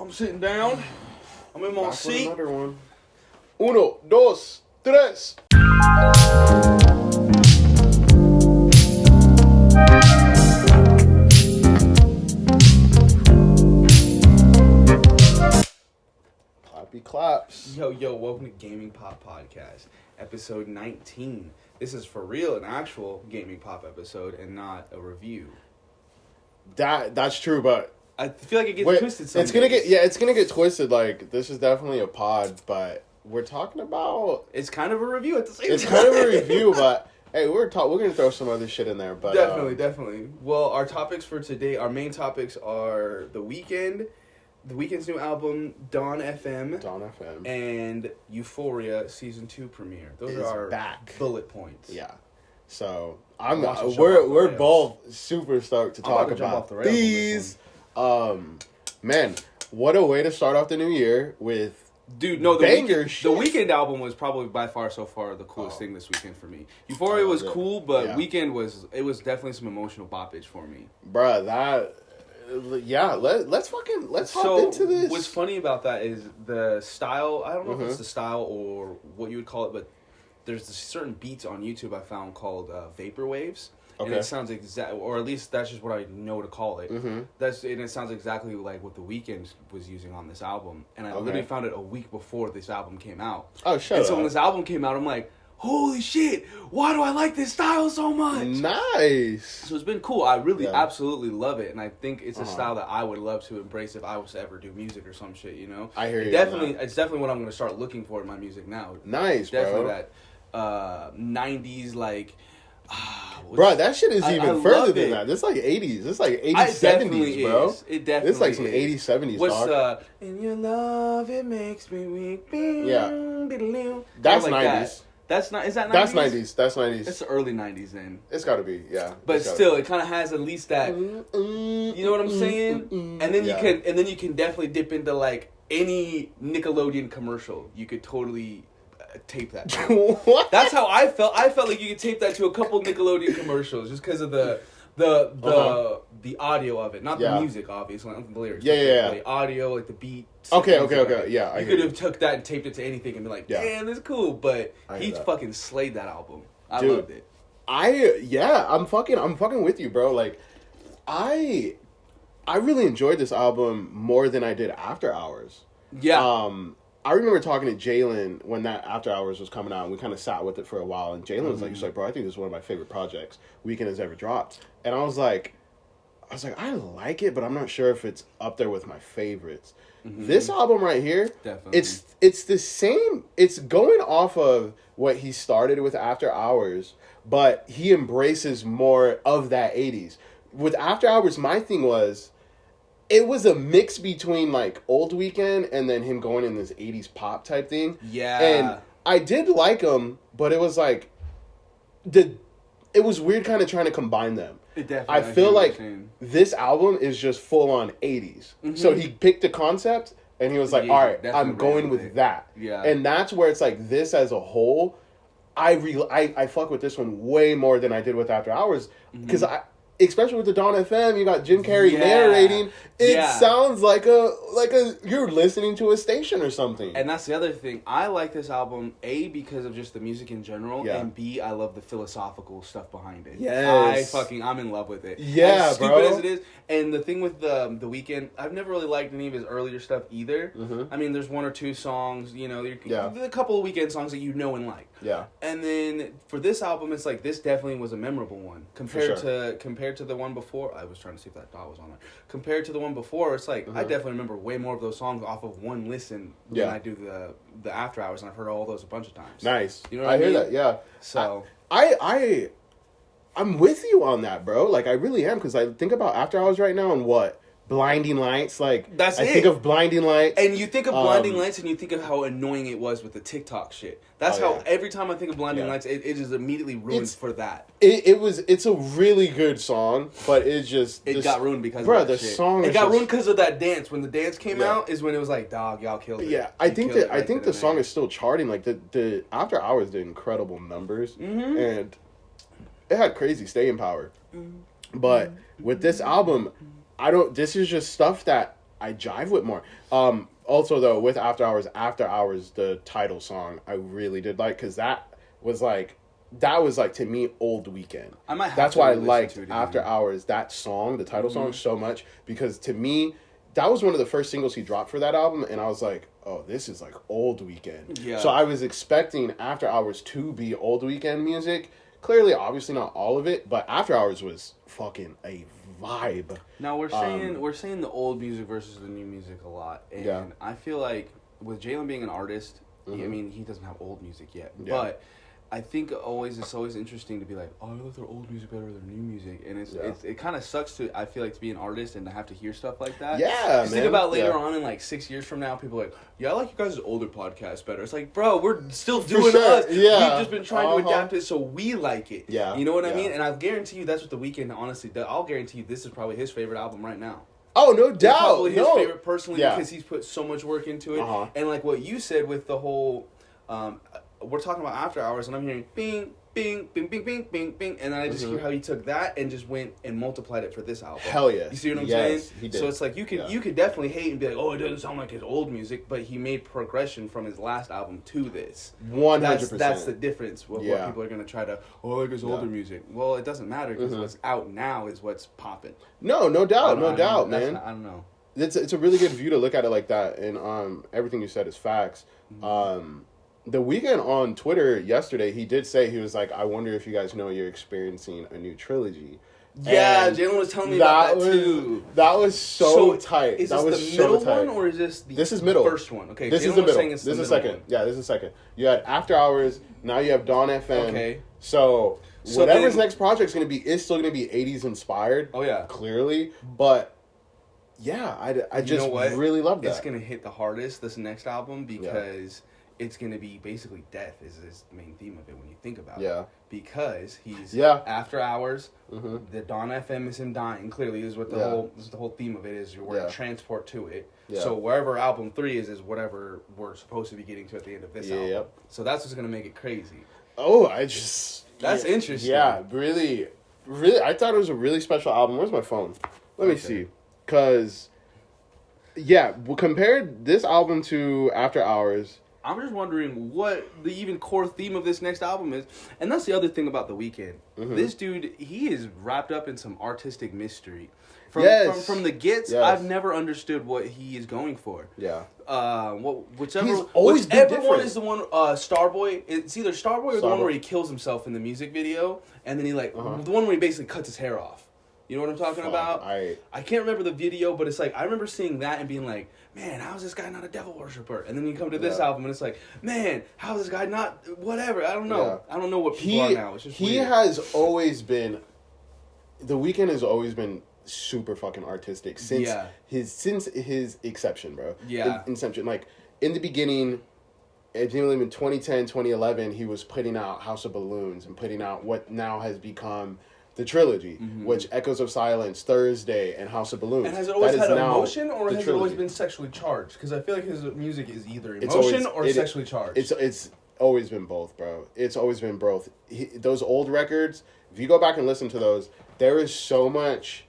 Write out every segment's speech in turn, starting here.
I'm sitting down. I'm in my Back seat. with another one. Uno, dos, tres. Clappy claps. Yo, welcome to Gaming Pop Podcast, episode 19. This is for real an actual Gaming Pop episode and not a review. That's true, but I feel like it gets twisted sometimes. It's gonna get twisted. Like, this is definitely a pod, but we're talking about... It's kind of a review at the same time. It's kind of a review, but hey, we're gonna throw some other shit in there. But Definitely. Well, our topics for today, our main topics are The Weeknd's new album, Dawn FM, and Euphoria Season 2 premiere. Those are our bullet points. Yeah. So we're both super stoked to talk about these. Man, what a way to start off the new year with the Weeknd album was probably by far so far the coolest thing this weekend for me. Euphoria was cool, but Weeknd was definitely some emotional boppage for me. Bruh, let's hop into this. What's funny about that is the style. I don't know if it's the style or what you would call it, but there's this certain beats on YouTube I found called vapor waves. Okay. And it sounds or at least that's just what I know to call it. Mm-hmm. And it sounds exactly like what The Weeknd was using on this album. And I literally found it a week before this album came out. Oh, shut up. And so when this album came out, I'm like, holy shit, why do I like this style so much? Nice. So it's been cool. I really absolutely love it. And I think it's a style that I would love to embrace if I was to ever do music or some shit, you know? I hear you. It's definitely what I'm going to start looking for in my music now. Nice, definitely bro. That 90s, like... bro, that shit is even further than that. It's like 80s. It's like 80s, 70s, bro. It definitely It's like some 80s, 70s, dog. In your love, it makes me weak. Yeah. That's like 90s. That's not. Is that 90s? That's 90s. That's 90s. It's the early 90s then. It's got to be, yeah. But still, it kind of has at least that. You know what I'm saying? And then you can definitely dip into like any Nickelodeon commercial. You could totally tape that. What? That's how I felt. I felt like you could tape that to a couple Nickelodeon commercials just because of the audio of it, not the music, obviously, not the lyrics. Yeah. The audio, like the beat. Okay. Yeah, you could have took that and taped it to anything and be like, damn, this is cool. But he fucking slayed that album. I loved it. I'm fucking with you, bro. Like, I really enjoyed this album more than I did After Hours. Yeah. I remember talking to Jalen when that After Hours was coming out, and we kind of sat with it for a while, and Jalen was like, bro, I think this is one of my favorite projects Weeknd has ever dropped. And I was like, I like it, but I'm not sure if it's up there with my favorites. Mm-hmm. This album right here, definitely. It's the same. It's going off of what he started with After Hours, but he embraces more of that 80s. With After Hours, my thing was, it was a mix between like old Weeknd and then him going in this 80s pop type thing. Yeah. And I did like him, but it was like it was weird kind of trying to combine them. It definitely, I feel like this album is just full on 80s. Mm-hmm. So he picked the concept and he was like, all right, I'm going with that. Yeah. And that's where it's like this as a whole, I fuck with this one way more than I did with After Hours because especially with the Dawn FM, you got Jim Carrey narrating. It sounds like a you're listening to a station or something. And that's the other thing. I like this album, A, because of just the music in general, and B, I love the philosophical stuff behind it. Yes. I'm in love with it. Yeah, as stupid as it is. And the thing with the Weeknd, I've never really liked any of his earlier stuff either. Mm-hmm. I mean, there's one or two songs, a couple of Weeknd songs that you know and like. Yeah. And then for this album, it's like this definitely was a memorable one compared to the one before. I was trying to see if that dot was on there. Compared to the one before, it's like I definitely remember way more of those songs off of one listen than I do the After Hours, and I've heard all those a bunch of times. Nice. You know what I mean? Hear that. Yeah. So I'm with you on that, bro. Like, I really am, because I think about After Hours right now and what? Blinding Lights, like I think of Blinding Lights, and you think of Blinding Lights, and you think of how annoying it was with the TikTok shit. That's every time I think of Blinding Lights, it is immediately ruined for that. It's a really good song, but it got ruined because of that shit. Song it got ruined because of that dance. When the dance came out, is when it was like, dog, y'all killed it. Yeah, I think the song is still charting. Like the After Hours did incredible numbers, and it had crazy staying power. But with this album, this is just stuff that jive with more. Also though, with After Hours, the title song I really did like, because that was like to me old Weeknd. That's why I liked After Hours, that song, the title song, so much, because to me that was one of the first singles he dropped for that album, and I was like, oh, this is like old Weeknd. Yeah. So I was expecting After Hours to be old Weeknd music. Clearly, obviously not all of it, but After Hours was fucking a vibe. Now we're saying the old music versus the new music a lot, and I feel like with Jalen being an artist, I mean, he doesn't have old music yet, but I think it's always interesting to be like, oh, I like their old music better than new music, and it kind of sucks I feel like, to be an artist and to have to hear stuff like that. Yeah, man. Think about later on in like 6 years from now, people are like, yeah, I like you guys' older podcast better. It's like, bro, we're still doing us. Yeah. We've just been trying to adapt it so we like it. Yeah. You know what I mean? And I guarantee you that's what The Weeknd honestly does. I'll guarantee you this is probably his favorite album right now. Oh, no doubt. It's probably his favorite personally because he's put so much work into it. And like what you said with the whole, we're talking about After Hours, and I'm hearing bing, bing, bing, bing, bing, bing, bing, and then I just hear how he took that and just went and multiplied it for this album. Hell yeah. You see what I'm saying? He did. So it's like you could definitely hate and be like, oh, it doesn't sound like his old music, but he made progression from his last album to this. 100%. That's the difference with what people are going to try to, like his older music. Well, it doesn't matter because what's out now is what's popping. No doubt, man. I don't know. It's a really good view to look at it like that, and everything you said is facts. The Weeknd on Twitter yesterday, he did say, he was like, I wonder if you guys know you're experiencing a new trilogy. Yeah, Jalen was telling me about that too. That was so tight. Is this the middle one, or is this the first one? Okay, this is the middle. This is the second. Yeah, this is the second. You had After Hours, now you have Dawn FM. Okay. So whatever's next project's going to be is still going to be 80s inspired. Oh, yeah. Clearly. But, yeah, I just really love that. It's going to hit the hardest, this next album, because... it's going to be basically death is the main theme of it when you think about it. Because he's After Hours, the Dawn FM is him dying. Clearly, is what the whole theme of it is. We're going to transport to it. So wherever album 3 is whatever we're supposed to be getting to at the end of this album. So that's what's going to make it crazy. Oh, that's interesting. Yeah, really, I thought it was a really special album. Where's my phone? Let me see. Because, compared this album to After Hours... I'm just wondering what the even core theme of this next album is. And that's the other thing about The Weeknd. This dude, he is wrapped up in some artistic mystery. From the gets, I've never understood what he is going for. Yeah. Whichever one is the one, Starboy. It's either Starboy or the one where he kills himself in the music video. And then he the one where he basically cuts his hair off. You know what I'm talking about? I can't remember the video, but it's like, I remember seeing that and being like, man, how is this guy not a devil worshiper? And then you come to this album and it's like, man, how is this guy not whatever? I don't know. I don't know what people are now. It's just weird. Has always been, The Weeknd has always been super fucking artistic since his inception, bro. Yeah. Inception. Like, in the beginning, I think in 2010, 2011, he was putting out House of Balloons and putting out what now has become... the trilogy, which Echoes of Silence, Thursday, and House of Balloons. And has it always had emotion, or has it always been sexually charged? Because I feel like his music is either emotion or sexually charged. It's always been both, bro. It's always been both. Those old records, if you go back and listen to those, there is so much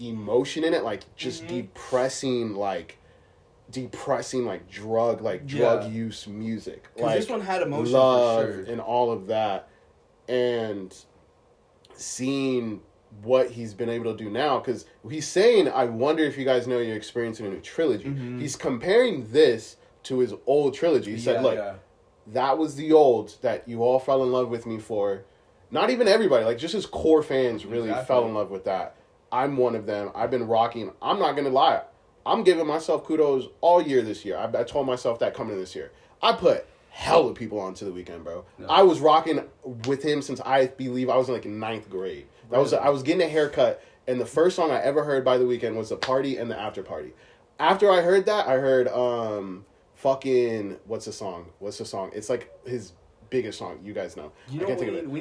emotion in it, like just depressing drug use music. Like this one had emotion love for sure. And all of that. And... seeing what he's been able to do now, because he's saying, I wonder if you guys know you're experiencing a new trilogy. He's comparing this to his old trilogy. He said, look, that was the old that you all fell in love with me for. Not even everybody, like just his core fans really fell in love with that. I'm one of them. I've been rocking. I'm not going to lie. I'm giving myself kudos all year this year. I told myself that coming in this year. I put hella people onto The Weeknd, bro. No. I was rocking with him since I believe I was in like 9th grade. I was getting a haircut, and the first song I ever heard by The Weeknd was The Party and the After Party. After I heard that, I heard fucking what's the song? It's like his biggest song. You guys know. We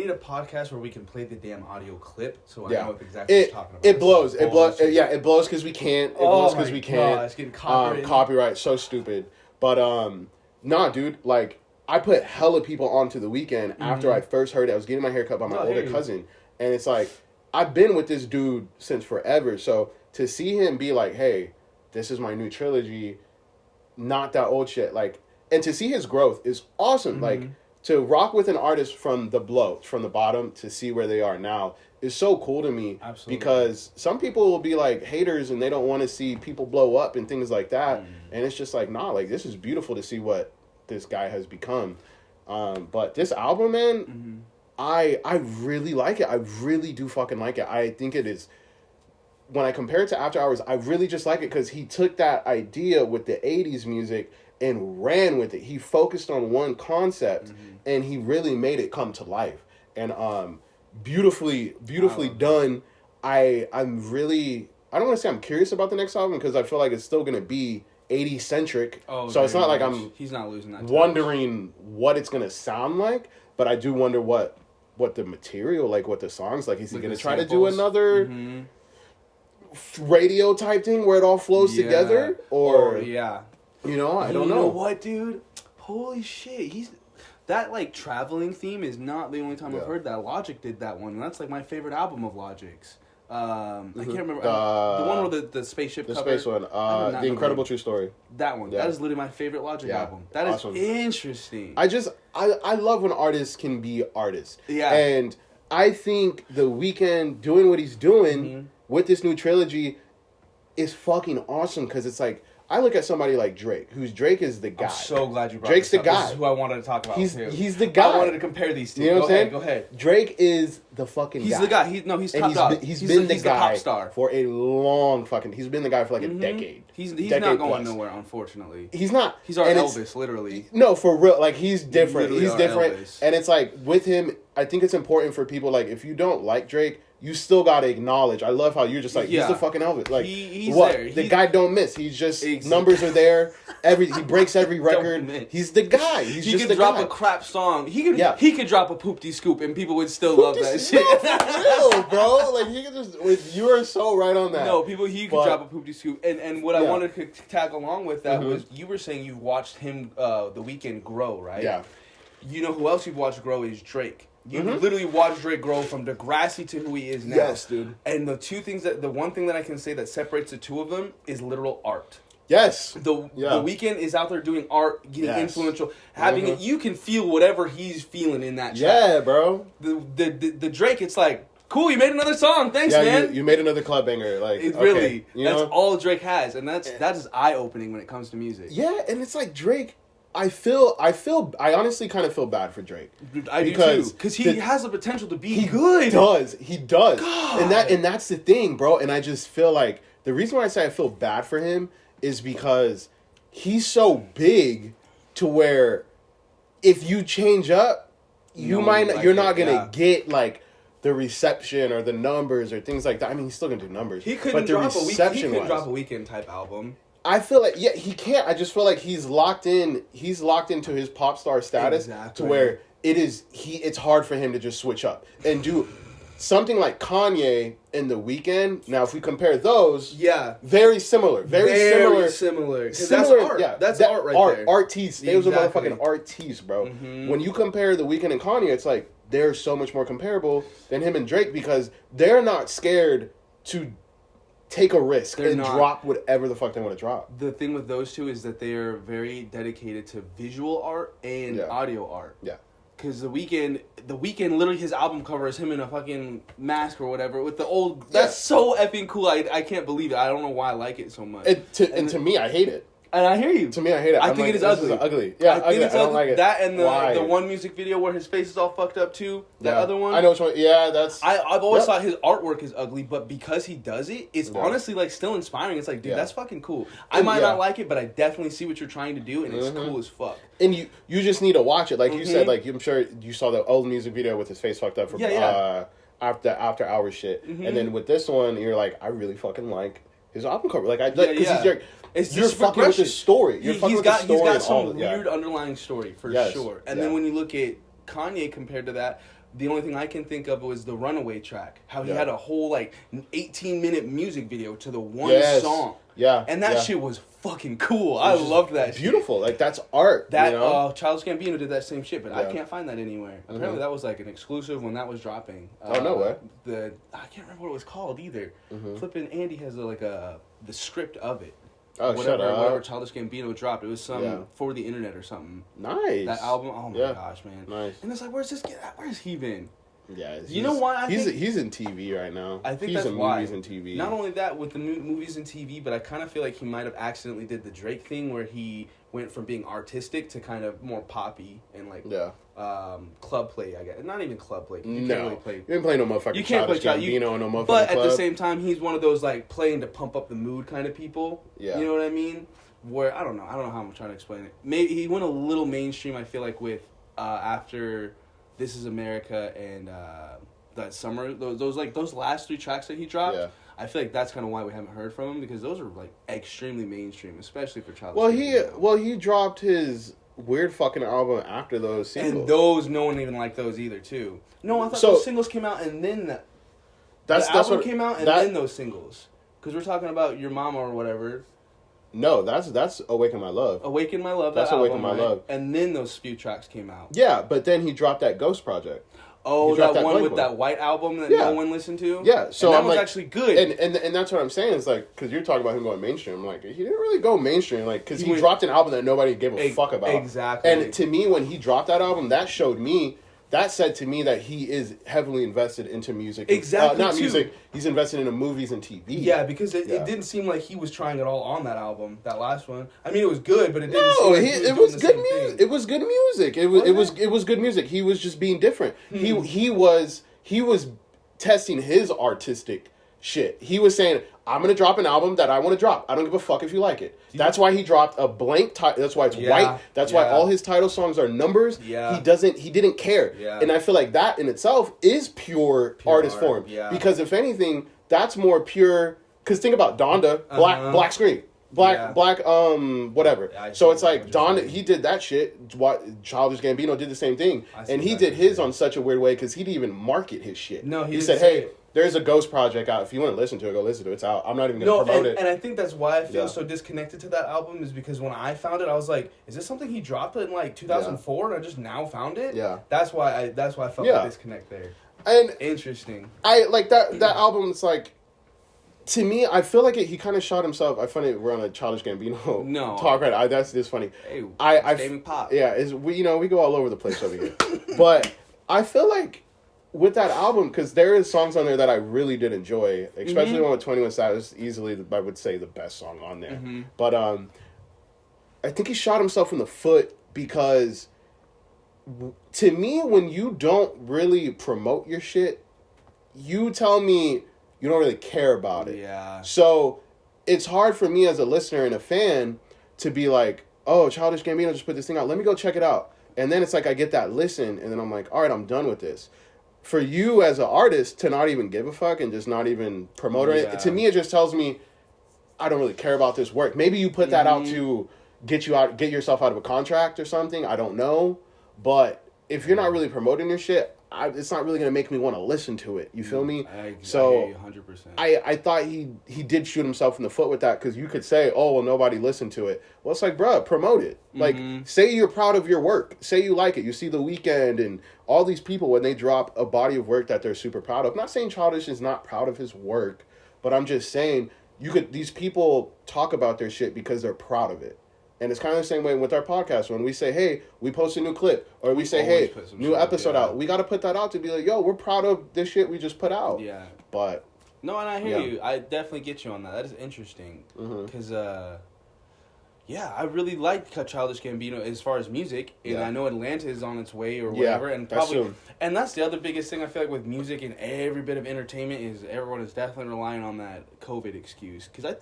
need a podcast where we can play the damn audio clip, so I know exactly what you're talking about. It blows. It blows. It blows because we can't. It blows because we can't. It's getting copyrighted. Copyright. So stupid. But nah, dude. Like, I put hella people onto The Weeknd after I first heard it. I was getting my hair cut by my older cousin. And it's like, I've been with this dude since forever. So to see him be like, hey, this is my new trilogy, not that old shit. Like, and to see his growth is awesome. Like, to rock with an artist from the bottom to see where they are now is so cool to me. Absolutely. Because some people will be like haters and they don't want to see people blow up and things like that. And it's just like, nah, like, this is beautiful to see what this guy has become. But this album, man, I really like it. I really do fucking like it. I think it is, when I compare it to After Hours, I really just like it because he took that idea with the 80s music and ran with it. He focused on one concept and he really made it come to life. And beautifully done. I'm really, I don't want to say I'm curious about the next album because I feel like it's still going to be 80s centric. So it's not like he's not losing that wondering what it's going to sound like, but I do wonder what the material, like what the songs, like is he going to try to do another radio type thing where it all flows together, or you know, I don't know. You know what, dude? Holy shit, that like traveling theme is not the only time I've heard that. Logic did that one, and that's like my favorite album of Logic's. I can't remember the one where the spaceship cover. Space one, The Incredible True Story. That one, that is literally my favorite Logic album. That awesome. Is interesting. I love when artists can be artists. Yeah, and I think The Weeknd doing what he's doing with this new trilogy is fucking awesome because it's like, I look at somebody like Drake, Drake is the guy. I'm so glad you brought Drake's this up. the guy. This is who I wanted to talk about. He's the guy. I wanted to compare these two. You know what I'm saying? Go ahead. Drake is the fucking guy. He's the guy. He's top dog. He's been the guy pop star for a long fucking. He's been the guy for like a decade. He's not going nowhere, unfortunately. He's not. He's our Elvis, literally. No, for real. Like, he's different. He's different. Elvis. And it's like, with him, I think it's important for people, like, if you don't like Drake, you still gotta acknowledge. I love how you're just like, he's the fucking Elvis. Like, he's what? there. The guy don't miss. He's just numbers are there. He breaks every record. He's the guy. He could drop a crap song. He could drop a poopty scoop and people would still love that shit. No, for real, bro. Like, he could just. You are so right on that. No, he could drop a poopty scoop. And what I wanted to tag along with that was, you were saying you watched him, The Weeknd, grow, right? Yeah. You know who else you've watched grow is Drake. You literally watched Drake grow from Degrassi to who he is now. Yes, dude. And the one thing that I can say that separates the two of them is literal art. Yes. The Weeknd is out there doing art, getting influential, having it. You can feel whatever he's feeling in that track. Yeah, bro. The Drake, it's like, cool, you made another song. Thanks, man. You made another club banger. Like, it's okay, really, that's all Drake has, and that is eye opening when it comes to music. Yeah, and it's like Drake. I honestly kind of feel bad for Drake. I do too, because he has the potential to be good. He does. God. And that's the thing, bro. And I just feel like the reason why I say I feel bad for him is because he's so big to where if you change up, you're not gonna get like the reception or the numbers or things like that. I mean, he's still gonna do numbers. He couldn't drop a Weeknd type album. I feel like he can't. I just feel like he's locked in. He's locked into his pop star status to where it's hard for him to just switch up and do something like Kanye and The Weeknd. Now, if we compare those, very similar, very similar. That's art. Yeah, that's art right there. Artistes. They was a motherfucking artiste, bro. When you compare The Weeknd and Kanye, it's like they're so much more comparable than him and Drake because they're not scared to take a risk drop whatever the fuck they want to drop. The thing with those two is that they are very dedicated to visual art and audio art. Yeah. Because The Weeknd, literally his album cover is him in a fucking mask or whatever with the old. That's so effing cool. I can't believe it. I don't know why I like it so much. And to me, I hate it. And I hear you. To me, I hate it. I think it is ugly. Ugly. Yeah, I think it's ugly. I don't like it. That and the one music video where his face is all fucked up too. That other one. I know which one. Yeah, that's. I've always thought his artwork is ugly, but because he does it, it's honestly like still inspiring. It's like, dude, that's fucking cool. I might not like it, but I definitely see what you're trying to do, and it's cool as fuck. And you just need to watch it, like you said. Like I'm sure you saw the old music video with his face fucked up from after hours shit, and then with this one, you're like, I really fucking like his album cover. Like because you're fucking with the story. He's got some weird underlying story for sure. And then when you look at Kanye compared to that, the only thing I can think of was the Runaway track. How he had a whole like 18-minute music video to the one song. Yeah. And that shit was fucking cool. I loved that shit. Beautiful. Like, that's art. That Childish Gambino did that same shit, but I can't find that anywhere. Apparently that was like an exclusive when that was dropping. No way. I can't remember what it was called either. Flippin' Andy has the script of it. Oh, whatever Childish Gambino dropped. It was some For the Internet or something. Nice. That album, oh my gosh, man. Nice. And it's like, where's he been? Yeah, you know why? He's in TV right now. I think he's that's in why. movies and TV. Not only that, with the movies and TV, but I kind of feel like he might have accidentally did the Drake thing where he went from being artistic to kind of more poppy and like club play. I guess not even club play. You can't really play. You ain't play no motherfucking. You can't play Gambino and no motherfucking. But club. At the same time, he's one of those like playing to pump up the mood kind of people. Yeah, you know what I mean? Where I don't know how I'm trying to explain it. Maybe he went a little mainstream. I feel like with after This Is America and. That summer, those last 3 tracks that he dropped, I feel like that's kind of why we haven't heard from him, because those are like extremely mainstream, especially for Childish. He dropped his weird fucking album after those singles, and those no one even liked those either too. No, I thought those singles came out and then the album came out and then those singles, because we're talking about Your Mama or whatever. No, that's Awaken My Love. Awaken My Love. That's Awaken My Love, and then those few tracks came out. Yeah, but then he dropped that Ghost project. Oh, that one with that white album that no one listened to? Yeah, so that was actually good. And that's what I'm saying, is like, because you're talking about him going mainstream. I'm like, he didn't really go mainstream, like, because he dropped an album that nobody gave a fuck about. Exactly. And to me, when he dropped that album, that said to me that he is heavily invested into music. Exactly. Not music, he's invested into movies and TV. Yeah, because it didn't seem like he was trying it all on that album, that last one. I mean, it was good, but it didn't seem like it was good music. It was good music. It was good music. He was just being different. He was testing his artistic shit. He was saying, I'm going to drop an album that I want to drop. I don't give a fuck if you like it. That's why he dropped a blank title. That's why it's white. That's why all his title songs are numbers. Yeah. He didn't care. Yeah. And I feel like that in itself is pure artist art form. Yeah. Because if anything, that's more pure. Because think about Donda, black screen. Black, whatever. Yeah, so it's like Donda, he did that shit. Childish Gambino did the same thing. And he did his on such a weird way because he didn't even market his shit. No, he said, hey, there's a Ghost project out. If you want to listen to it, go listen to it. It's out. I'm not even going to promote it. And I think that's why I feel so disconnected to that album, is because when I found it, I was like, is this something he dropped in like 2004 and I just now found it? Yeah. That's why I felt the disconnect there. And interesting. I like that album. It's like, to me, I feel like he kind of shot himself. I find it we're on a Childish Gambino talk right. That's just funny. Hey, pop. Yeah, we go all over the place over here. But I feel like with that album, because there is songs on there that I really did enjoy, especially the one with 21 Savage, easily I would say the best song on there. Mm-hmm. But I think he shot himself in the foot, because to me, when you don't really promote your shit, you tell me you don't really care about it. Yeah. So it's hard for me as a listener and a fan to be like, oh, Childish Gambino just put this thing out. Let me go check it out. And then it's like I get that listen, and then I'm like, all right, I'm done with this. For you as an artist to not even give a fuck and just not even promote it, to me it just tells me I don't really care about this work. Maybe you put that out to get yourself out of a contract or something. I don't know. But if you're not really promoting your shit, it's not really going to make me want to listen to it. You feel me? I hear you 100%. I thought he did shoot himself in the foot with that, because you could say, oh, well, nobody listened to it. Well, it's like, bruh, promote it. Like, say you're proud of your work. Say you like it. You see The Weeknd and all these people when they drop a body of work that they're super proud of. I'm not saying Childish is not proud of his work, but I'm just saying these people talk about their shit because they're proud of it. And it's kind of the same way with our podcast. When we say, hey, we post a new clip, or we say, hey, new episode out, we got to put that out to be like, yo, we're proud of this shit we just put out. Yeah. But. No, and I hear you. I definitely get you on that. That is interesting. Because, I really like Childish Gambino as far as music. And I know Atlanta is on its way or whatever. And probably, and that's the other biggest thing I feel like with music and every bit of entertainment is everyone is definitely relying on that COVID excuse. Because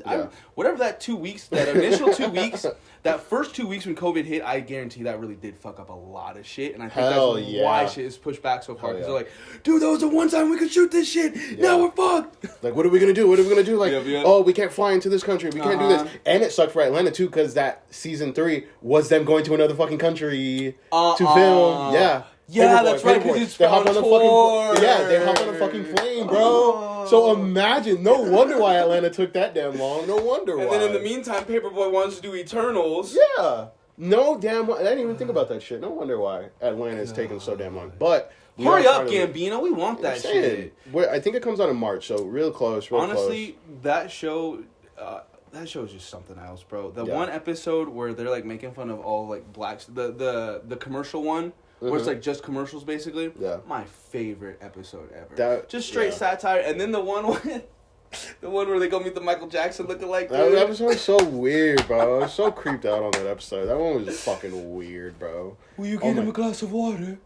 whatever that 2 weeks, that initial 2 weeks, that first 2 weeks when COVID hit, I guarantee that really did fuck up a lot of shit. And I think that's why shit is pushed back so far. Because they're like, dude, that was the one time we could shoot this shit. Yeah. Now we're fucked. Like, what are we going to do? What are we going to do? Like, oh, we can't fly into this country. We can't do this. And it sucked for Atlanta, too, because that season 3 was them going to another fucking country to film. Yeah. Yeah, that's right, because it's on tour. They hop on a fucking plane, bro. So imagine, no wonder why Atlanta took that damn long. No wonder why. And then in the meantime, Paperboy wants to do Eternals. Yeah. No damn, I didn't even think about that shit. No wonder why Atlanta is taking so damn long. But hurry up, Gambino. We want that shit. I think it comes out in March, so real close. Honestly, that show, that show is just something else, bro. The one episode where they're like making fun of all like blacks, the commercial one where it's like just commercials basically. Yeah, my favorite episode ever. Just straight satire, and then the one where they go meet the Michael Jackson lookalike. That episode was so weird, bro. I was so creeped out on that episode. That one was fucking weird, bro. Will you get him a glass of water?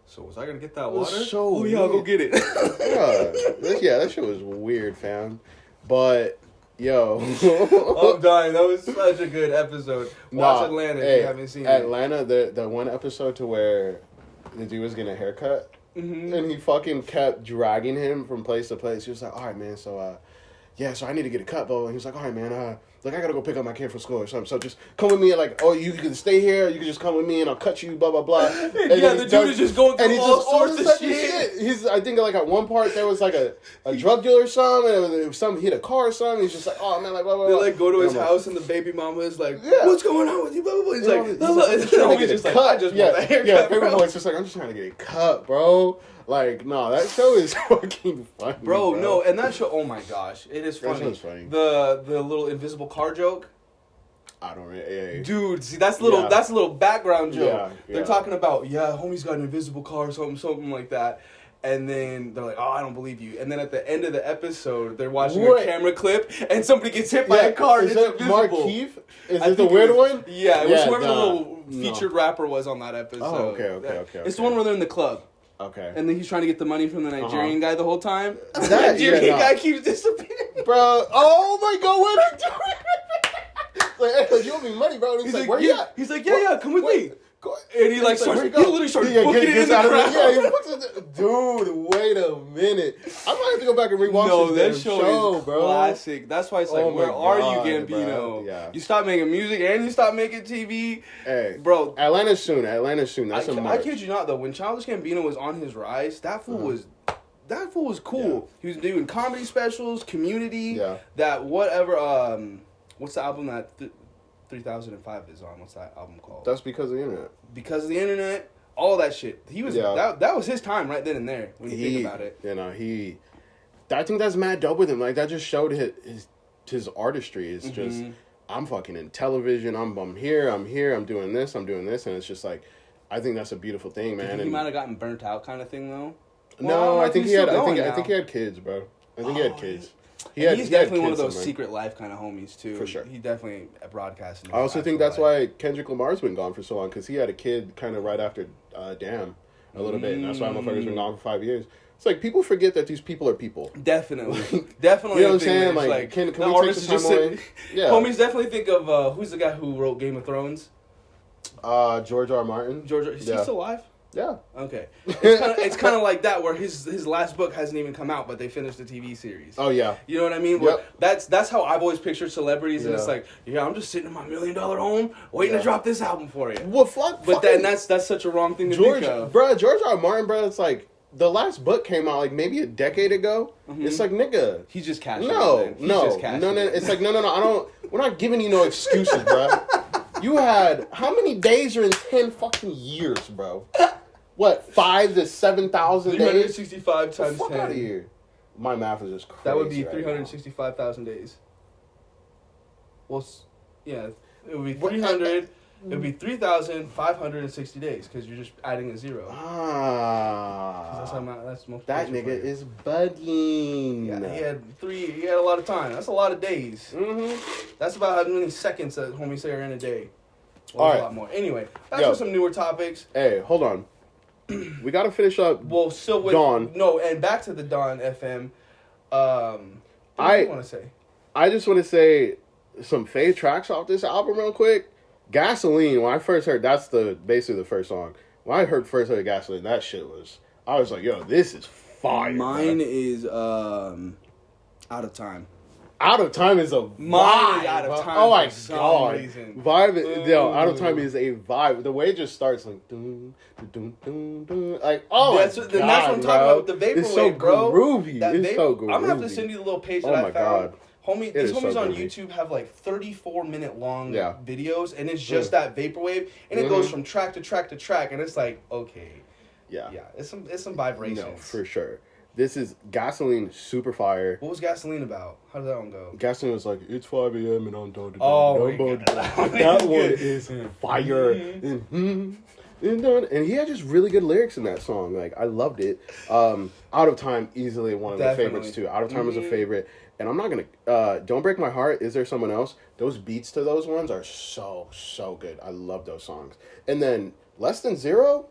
So was I gonna get that water? So weird. I'll go get it. That shit was weird, fam. But yo, I'm dying. That was such a good episode. Watch Atlanta if you haven't seen Atlanta, it. The one episode to where the dude was getting a haircut, and he fucking kept dragging him from place to place. He was like, "All right, man. So so I need to get a cut, though." And he was like, "All right, man. Like, I gotta go pick up my kid from school or something. So just come with me. Like, you can stay here. Or you can just come with me, and I'll cut you. Blah blah blah." And the dude is just going through all sorts of shit. I think like at one part there was like a drug dealer or something. And it was something hit a car or something. He's just like, "Oh man, like blah blah blah." They like go to his house and the baby mama is like, "What's going on with you?" Blah blah blah. He's like, "He's just like, I just want a haircut." Yeah, baby boy's just like, "I'm just trying to get a cut, bro." Like, no, that show is fucking funny, bro. No, and that show, oh my gosh, it is funny. That show's funny. The little invisible car joke. I don't really. Dude, see, that's a little background joke. They're talking about, homie's got an invisible car or something like that. And then they're like, "Oh, I don't believe you." And then at the end of the episode, they're watching a camera clip, and somebody gets hit by a car. Is that Mark Keith? Is it the weird one? Yeah, it was whoever the little featured rapper was on that episode. Oh, okay. It's the one where they're in the club. Okay. And then he's trying to get the money from the Nigerian guy the whole time. The Nigerian guy keeps disappearing. Bro, oh my God, what are you doing? Like, hey, you owe me money, bro. And he's like, where you at? He's like, yeah, come with me. And he like starts, he literally starts booking it in the crowd. Yeah, he books it. Dude, wait a minute. I might have to go back and rewatch this show, is bro. Classic. That's why it's like, where are you, Gambino? Yeah. You stop making music and you stop making TV. Hey, bro. Atlanta's soon. That's a March. I kid you not, though. When Childish Gambino was on his rise, that fool was cool. Yeah. He was doing comedy specials, Community, that whatever. What's the album that 3005 is on? What's that album called? That's Because of the Internet. Because of the Internet, all that shit. He was that was his time right then and there when you think about it. You know, I think that's mad dope with him. Like, that just showed his artistry. It's just, I'm fucking in television. I'm here. I'm doing this. And it's just like, I think that's a beautiful thing, man. He might have gotten burnt out, kind of thing, though. No, I think he had. I think he had kids, bro. I think he had kids. He's definitely one of those secret life kind of homies too. For sure. He definitely broadcasting. I also think that's why Kendrick Lamar's been gone for so long, because he had a kid kind of right after Damn a little bit, and that's why motherfucker's been gone for 5 years. It's like people forget that these people are people. Definitely. You know what I'm saying? Like can we take some time away? Yeah. Homies definitely think of who's the guy who wrote Game of Thrones? George R. Martin. Is he still alive? Yeah. Okay. It's kind of like that, where his last book hasn't even come out, but they finished the TV series. Oh yeah. You know what I mean? Where that's how I've always pictured celebrities, and it's like, I'm just sitting in my $1 million home waiting to drop this album for you. Well, but that's such a wrong thing to think of. Bro, George R. Martin, bro, it's like the last book came out like maybe a decade ago. It's like, nigga, he's just cashing. No. It's like no. We're not giving you no excuses, bro. You had how many days are in 10 fucking years, bro? What, 5,000 to 7,000 days? 365 times 10. Out of here. My math is just crazy. That would be 365,000 days. Well, yeah, it would be 300. It would be 3,560 days, because you're just adding a zero. That's most. That nigga is bugging. Yeah, he had a lot of time. That's a lot of days. That's about how many seconds that homies say are in a day. Well, a lot more. Anyway, back to some newer topics. Hey, hold on. We gotta finish up. Well, still with Dawn. No, and back to the Dawn FM. What do you want to say? I just want to say some fade tracks off this album real quick. Gasoline. When I first heard, that's basically the first song. When I first heard Gasoline, that shit was. I was like, yo, this is fire. Mine is Out of Time. Out of Time is a vibe. Out of Time. Oh my God. Vibe. Out of Time is a vibe. The way it just starts like dun, dun, dun, dun, like that's what I'm talking about with the vaporwave, it's so bro. Groovy. It's so groovy. I'm gonna have to send you the little page that I found. God. These homies on YouTube have like 34-minute long videos, and it's just that vaporwave, and it goes from track to track to track, and it's like, okay, it's some vibrations. No, for sure. This is Gasoline, super fire. What was Gasoline about? How did that one go? Gasoline was like, it's 5 a.m. and I'm done. Oh, that one is fire. And he had just really good lyrics in that song. Like, I loved it. Out of Time, easily one of my favorites too. Out of Time is a favorite. And I'm not gonna Don't Break My Heart, Is There Someone Else? Those beats to those ones are so good. I love those songs. And then Less Than Zero,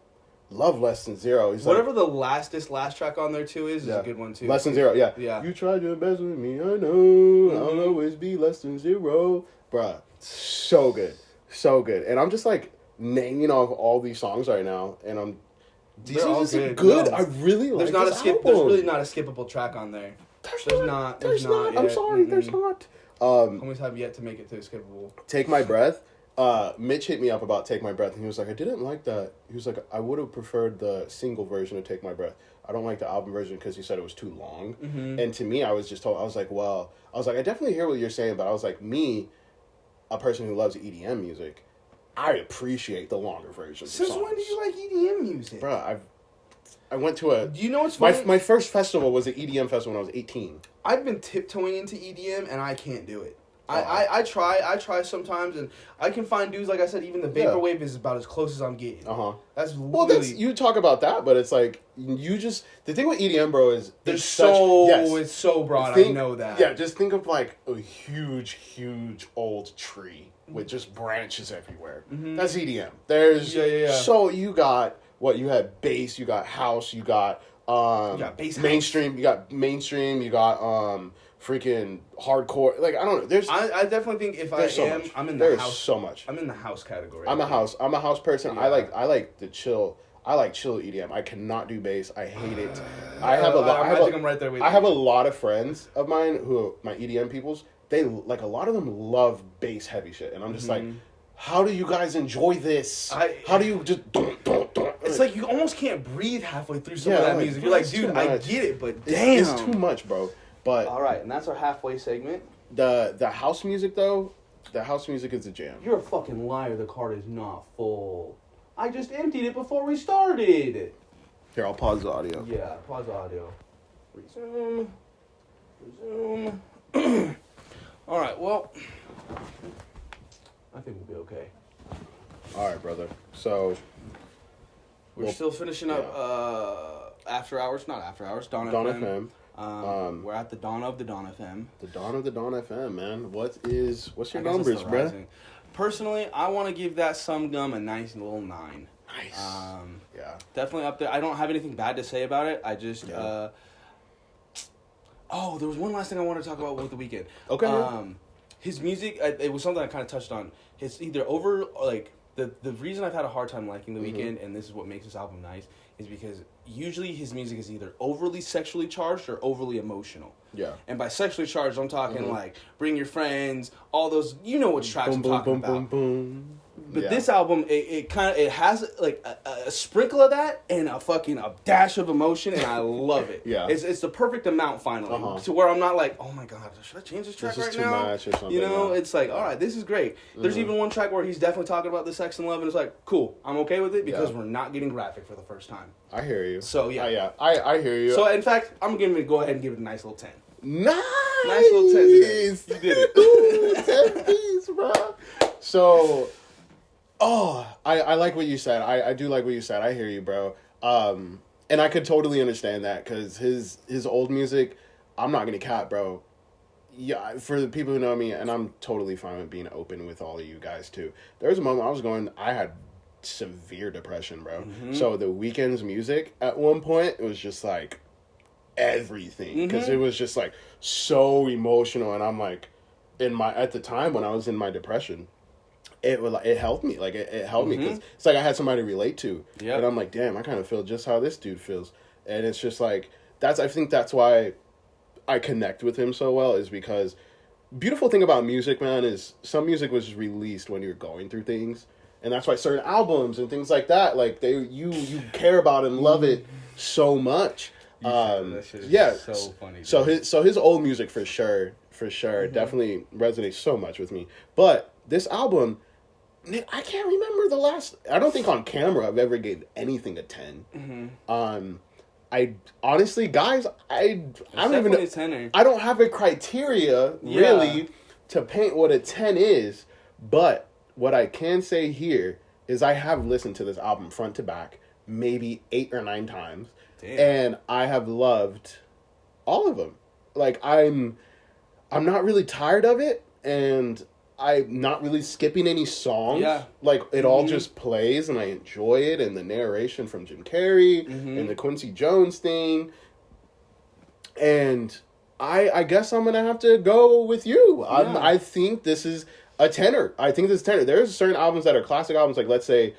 love Less Than Zero. He's whatever the last track on there too is a good one too. Less Than Zero, yeah. Yeah. You tried to mess with me, I know. I'll always be less than zero. Bruh, so good. So good. And I'm just like naming off all these songs right now, and these songs are good. No, I really like this album. There's really not a skippable track on there. There's not. I'm sorry, there's not. Homies have yet to make it to skippable. Take My Breath. Mitch hit me up about Take My Breath, and he was like, I didn't like that. He was like, I would have preferred the single version of Take My Breath. I don't like the album version because he said it was too long. And to me, I was just told, I was like, I definitely hear what you're saying, but I was like, me, a person who loves EDM music, I appreciate the longer version. Since when did you like EDM music? Bruh, I went to Do you know what's funny? My first festival was an EDM festival when I was 18. I've been tiptoeing into EDM, and I can't do it. I try sometimes, and I can find dudes, like I said, even the Vaporwave is about as close as I'm getting. That's really... you talk about that, but it's like, the thing with EDM, bro, is it's so broad, I know that. Yeah, just think of like a huge old tree with just branches everywhere. That's EDM. There's... So you got, you had bass, you got house, you got bass mainstream, you got freaking hardcore. Like, I don't know. I definitely think if I'm in the house. So much. I'm in the house category. I'm a house person. Yeah. I like the chill. I like chill EDM. I cannot do bass. I hate it. I think I'm right there with you. I have a lot of friends of mine who my EDM peoples. They like, a lot of them love bass heavy shit, and I'm just like, how do you guys enjoy this? How do you just don't? It's like you almost can't breathe halfway through some of that music. You're like, dude, I get it, but damn, it's too much, bro. But all right, and that's our halfway segment. The house music though, the house music is a jam. You're a fucking liar. The card is not full. I just emptied it before we started. Here, I'll pause the audio. Yeah, pause the audio. Resume. All right, well, I think we'll be okay. All right, brother. So we're still finishing up After Hours, not After Hours, Dawn FM. We're at the dawn of the Dawn FM. The dawn of the Dawn FM, man. What's your numbers, bruh? Personally, I want to give that Some Gum a nice little 9. Nice. Yeah. Definitely up there. I don't have anything bad to say about it. I just there was one last thing I wanted to talk about with The Weeknd. Okay. His music, it was something I kind of touched on. It's either over, like, the reason I've had a hard time liking The Weeknd, and this is what makes this album nice, is because usually his music is either overly sexually charged or overly emotional. Yeah. And by sexually charged, I'm talking like Bring Your Friends, all those, you know what tracks I'm talking about. But this album, it has like a sprinkle of that and a dash of emotion, and I love it. Yeah. It's the perfect amount finally, to where I'm not like, oh my god, should I change this track right now? Much or something, you know, it's like, all right, this is great. There's even one track where he's definitely talking about the sex and love, and it's like, cool, I'm okay with it because we're not getting graphic for the first time. I hear you. So yeah, I hear you. So in fact, I'm gonna go ahead and give it a nice little 10. Nice little 10 today. You did it. Ooh, 10 piece, bro. So, I like what you said. I do like what you said. I hear you, bro. And I could totally understand that because his old music, I'm not gonna cap, bro. Yeah, for the people who know me, and I'm totally fine with being open with all of you guys too. There was a moment I had severe depression, bro. So The Weeknd's music at one point, it was just like everything because it was just like so emotional, and I'm like, at the time when I was in my depression, it helped me. Like it helped me because it's like I had somebody to relate to. Yeah. And I'm like, damn, I kind of feel just how this dude feels. And it's just like I think that's why I connect with him so well, is because beautiful thing about music, man, is some music was released when you're going through things, and that's why certain albums and things like that, like you care about and love it so much. That shit is so funny. Dude. So his old music for sure, definitely resonates so much with me. But this album, I can't remember the last. I don't think on camera I've ever gave anything a 10. I honestly, guys, I don't even know. 10. I don't have a criteria really to paint what a 10 is, but what I can say here is I have listened to this album front to back maybe 8 or 9 times. Damn. And I have loved all of them. Like, I'm not really tired of it, and I'm not really skipping any songs. Yeah. Like, it all just plays, and I enjoy it, and the narration from Jim Carrey, and the Quincy Jones thing. And I guess I'm going to have to go with you. Yeah. I think this is a 10er. I think this is a 10er. There's certain albums that are classic albums, like, let's say,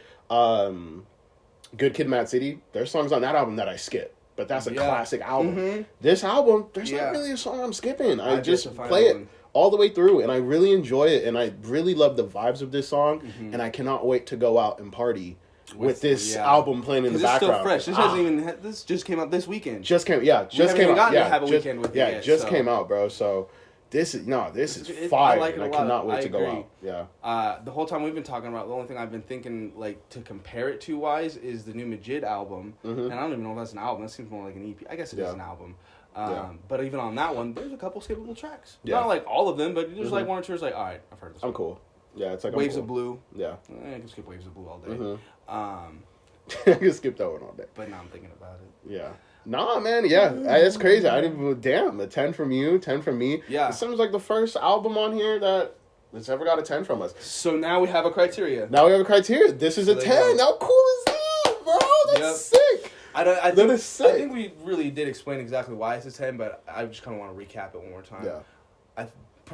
Good Kid, Mad City. There's songs on that album that I skip. But that's a classic album. This album, there's not really a song I'm skipping. I just play it all the way through, and I really enjoy it, and I really love the vibes of this song, and I cannot wait to go out and party with this album playing in the background. It's still fresh. This hasn't even. This just came out this weekend. Just came out. To have a weekend with it. Just came out, bro. So. This is fire, like, and I cannot wait to go out. Yeah. The whole time we've been talking about, the only thing I've been thinking, like, to compare it to wise is the new Majid album. And I don't even know if that's an album. That seems more like an EP. I guess it is an album. But even on that one, there's a couple skippable tracks. Not like all of them, but there's like one or two. It's like, all right, I've heard this. I'm cool. Yeah, it's like Waves of Blue. Yeah. I can skip Waves of Blue all day. I can skip that one all day. But now I'm thinking about it. Yeah. Nah, man, it's crazy. I didn't. Damn, a 10 from you, 10 from me. Yeah, it seems like the first album on here that's ever got a 10 from us. So now we have a criteria. This is a 10. How cool is that, bro? That's sick. I think we really did explain exactly why it's a 10, but I just kind of want to recap it one more time. Yeah.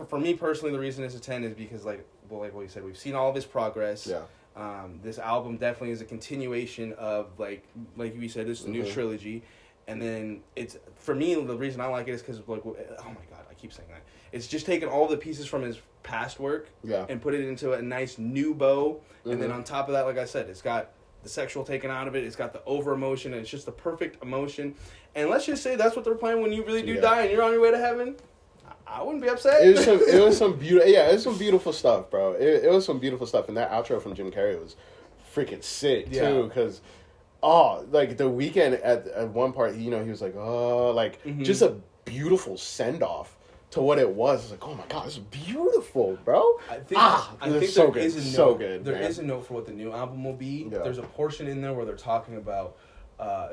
For me personally, the reason it's a 10 is because, like what you said, we've seen all of his progress. Yeah. This album definitely is a continuation of like you said, this is the new trilogy. And then it's, for me, the reason I like it is because, like, oh my God, I keep saying that. It's just taking all the pieces from his past work and put it into a nice new bow. And then on top of that, like I said, it's got the sexual taken out of it. It's got the over emotion, and it's just the perfect emotion. And let's just say that's what they're playing when you really do die and you're on your way to heaven. I wouldn't be upset. It was some beautiful stuff, bro. It was some beautiful stuff. And that outro from Jim Carrey was freaking sick, too, because... Oh, like the Weeknd at one part, he was like, just a beautiful send off to what it was. It's like, oh my God, this is beautiful, bro. I think so good. There is a note for what the new album will be. Yeah. There's a portion in there where they're talking about.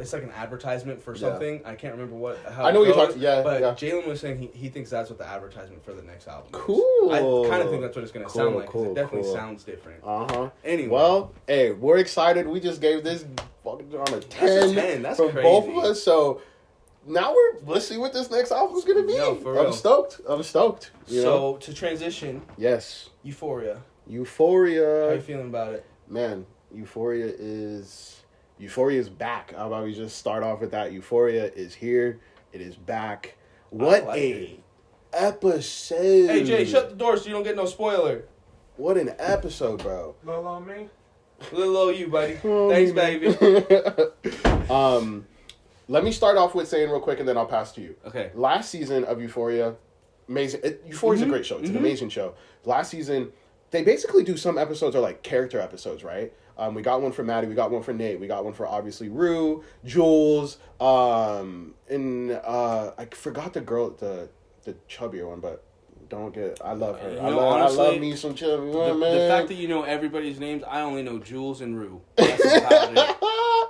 It's like an advertisement for something. I can't remember how. I know what you're talking. Yeah, but Jalen was saying he thinks that's what the advertisement for the next album is. Cool. I kind of think that's what it's going to sound like. It definitely sounds different. Anyway, well, hey, we're excited. We just gave this fucking on a 10. That's a 10. That's from crazy. Both of us. So now let's see what this next album is going to be. No, for real. I'm stoked. So to transition. Yes. Euphoria. How you feeling about it? Man, Euphoria is back. How about we just start off with that? Euphoria is here. It is back. What episode. Hey, Jay, shut the door so you don't get no spoiler. What an episode, bro. Little on me. Little old you, buddy. Thanks, baby. Let me start off with saying real quick, and then I'll pass to you. Okay. Last season of Euphoria, amazing. Euphoria's a great show. It's an amazing show. Last season, they basically do some episodes are like character episodes, right? We got one for Maddie, we got one for Nate, we got one for obviously Rue, Jules, and I forgot the girl, the chubbier one, but I love her. Honestly, I love me some chubby women. The fact that you know everybody's names, I only know Jules and Rue. That's about it.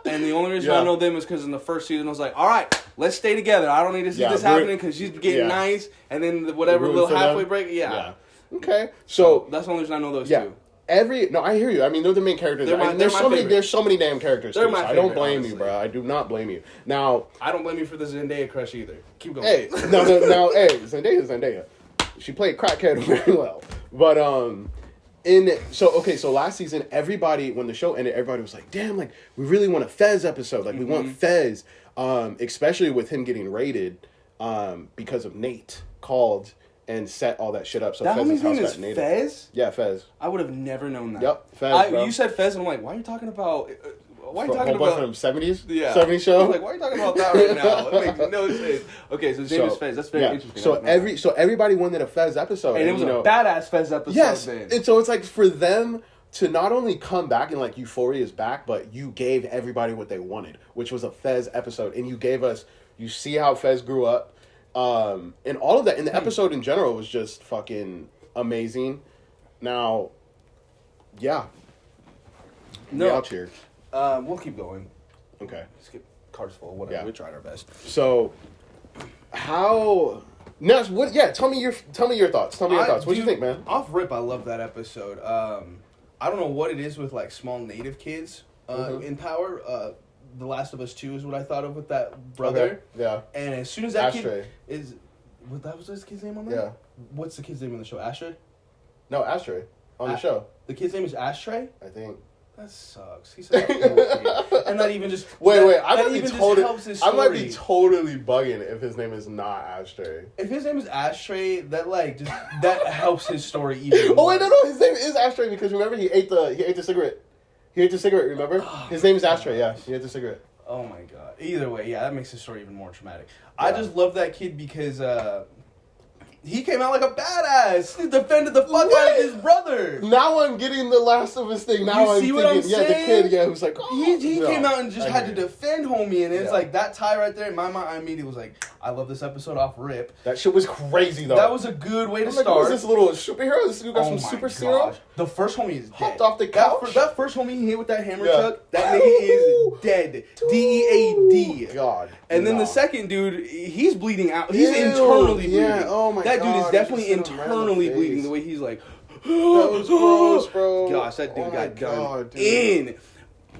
And the only reason I know them is because in the first season I was like, all right, let's stay together. I don't need to see this happening because she's getting nice, and then whatever little halfway break, Okay, so that's the only reason I know those two. I hear you. I mean, they're the main characters. There's so many damn characters. Too, so I don't blame you, bro. I do not blame you. Now, I don't blame you for the Zendaya crush either. Keep going. Hey, Zendaya. She played crackhead very well. But so last season, everybody, when the show ended, everybody was like, damn, like we really want a Fez episode. Like we want Fez, especially with him getting raided because of Nate called and set all that shit up. So that Fez's name house is got nated. Fez? Yeah, Fez. I would have never known that. Yep, Fez, bro. You said Fez, and I'm like, why are you talking about... Why are you talking about... from 70s? Yeah. 70s show? I'm like, why are you talking about that right now? It makes no sense. Okay, so his name is Fez. That's very interesting. So everybody wanted a Fez episode. And it was a badass Fez episode then. And so it's like for them to not only come back and like Euphoria is back, but you gave everybody what they wanted, which was a Fez episode, and you gave us. You see how Fez grew up, and all of that. And the episode in general was just fucking amazing. Now, yeah, no, out here. We'll keep going. Okay, Skip cards full. Whatever. We tried our best. So, how? No, what? Yeah, tell me your thoughts. Tell me your thoughts. What do you think, man? Off rip, I love that episode. I don't know what it is with like small native kids in power. The Last of Us 2 is what I thought of with that brother. Okay. Yeah. And as soon as that Ashtray. kid is, what that was his kid's name on there? Yeah. What's the kid's name on the show? Ashtray. No, Ashtray on the show. The kid's name is Ashtray. I think. That sucks. He's such a cool kid. And that even just wait. I might be totally bugging if his name is not Ashtray. If his name is Ashtray, that like just that helps his story even more. Oh wait, no, his name is Ashtray because remember he ate the cigarette. He ate the cigarette. Remember? His name is Ashtray. Yeah, he ate the cigarette. Oh my god. Either way, yeah, that makes the story even more traumatic. Yeah. I just love that kid because he came out like a badass. He defended the fuck out of his brother. Now I'm getting the Last of Us thing. Now I'm thinking, I'm yeah, the kid, yeah, who's like, oh, he came out and just had to defend homie, and it's Yeah. like that tie right there. In my mind, I immediately was like, I love this episode off rip. That shit was crazy though. That was a good way to Like, start. what was this little superhero? This dude got some my super gosh. serum. The first homie is dead. Hopped off the couch. That first homie he hit with that hammer Yeah. chuck, that nigga is dead. DEAD. God. And then the second dude, he's bleeding out. He's internally bleeding. Yeah, oh my that God. dude is definitely Just hit him right in the internally face. bleeding. The way he's like, That was gross, bro. Gosh, that dude Oh my got done God, dude. in.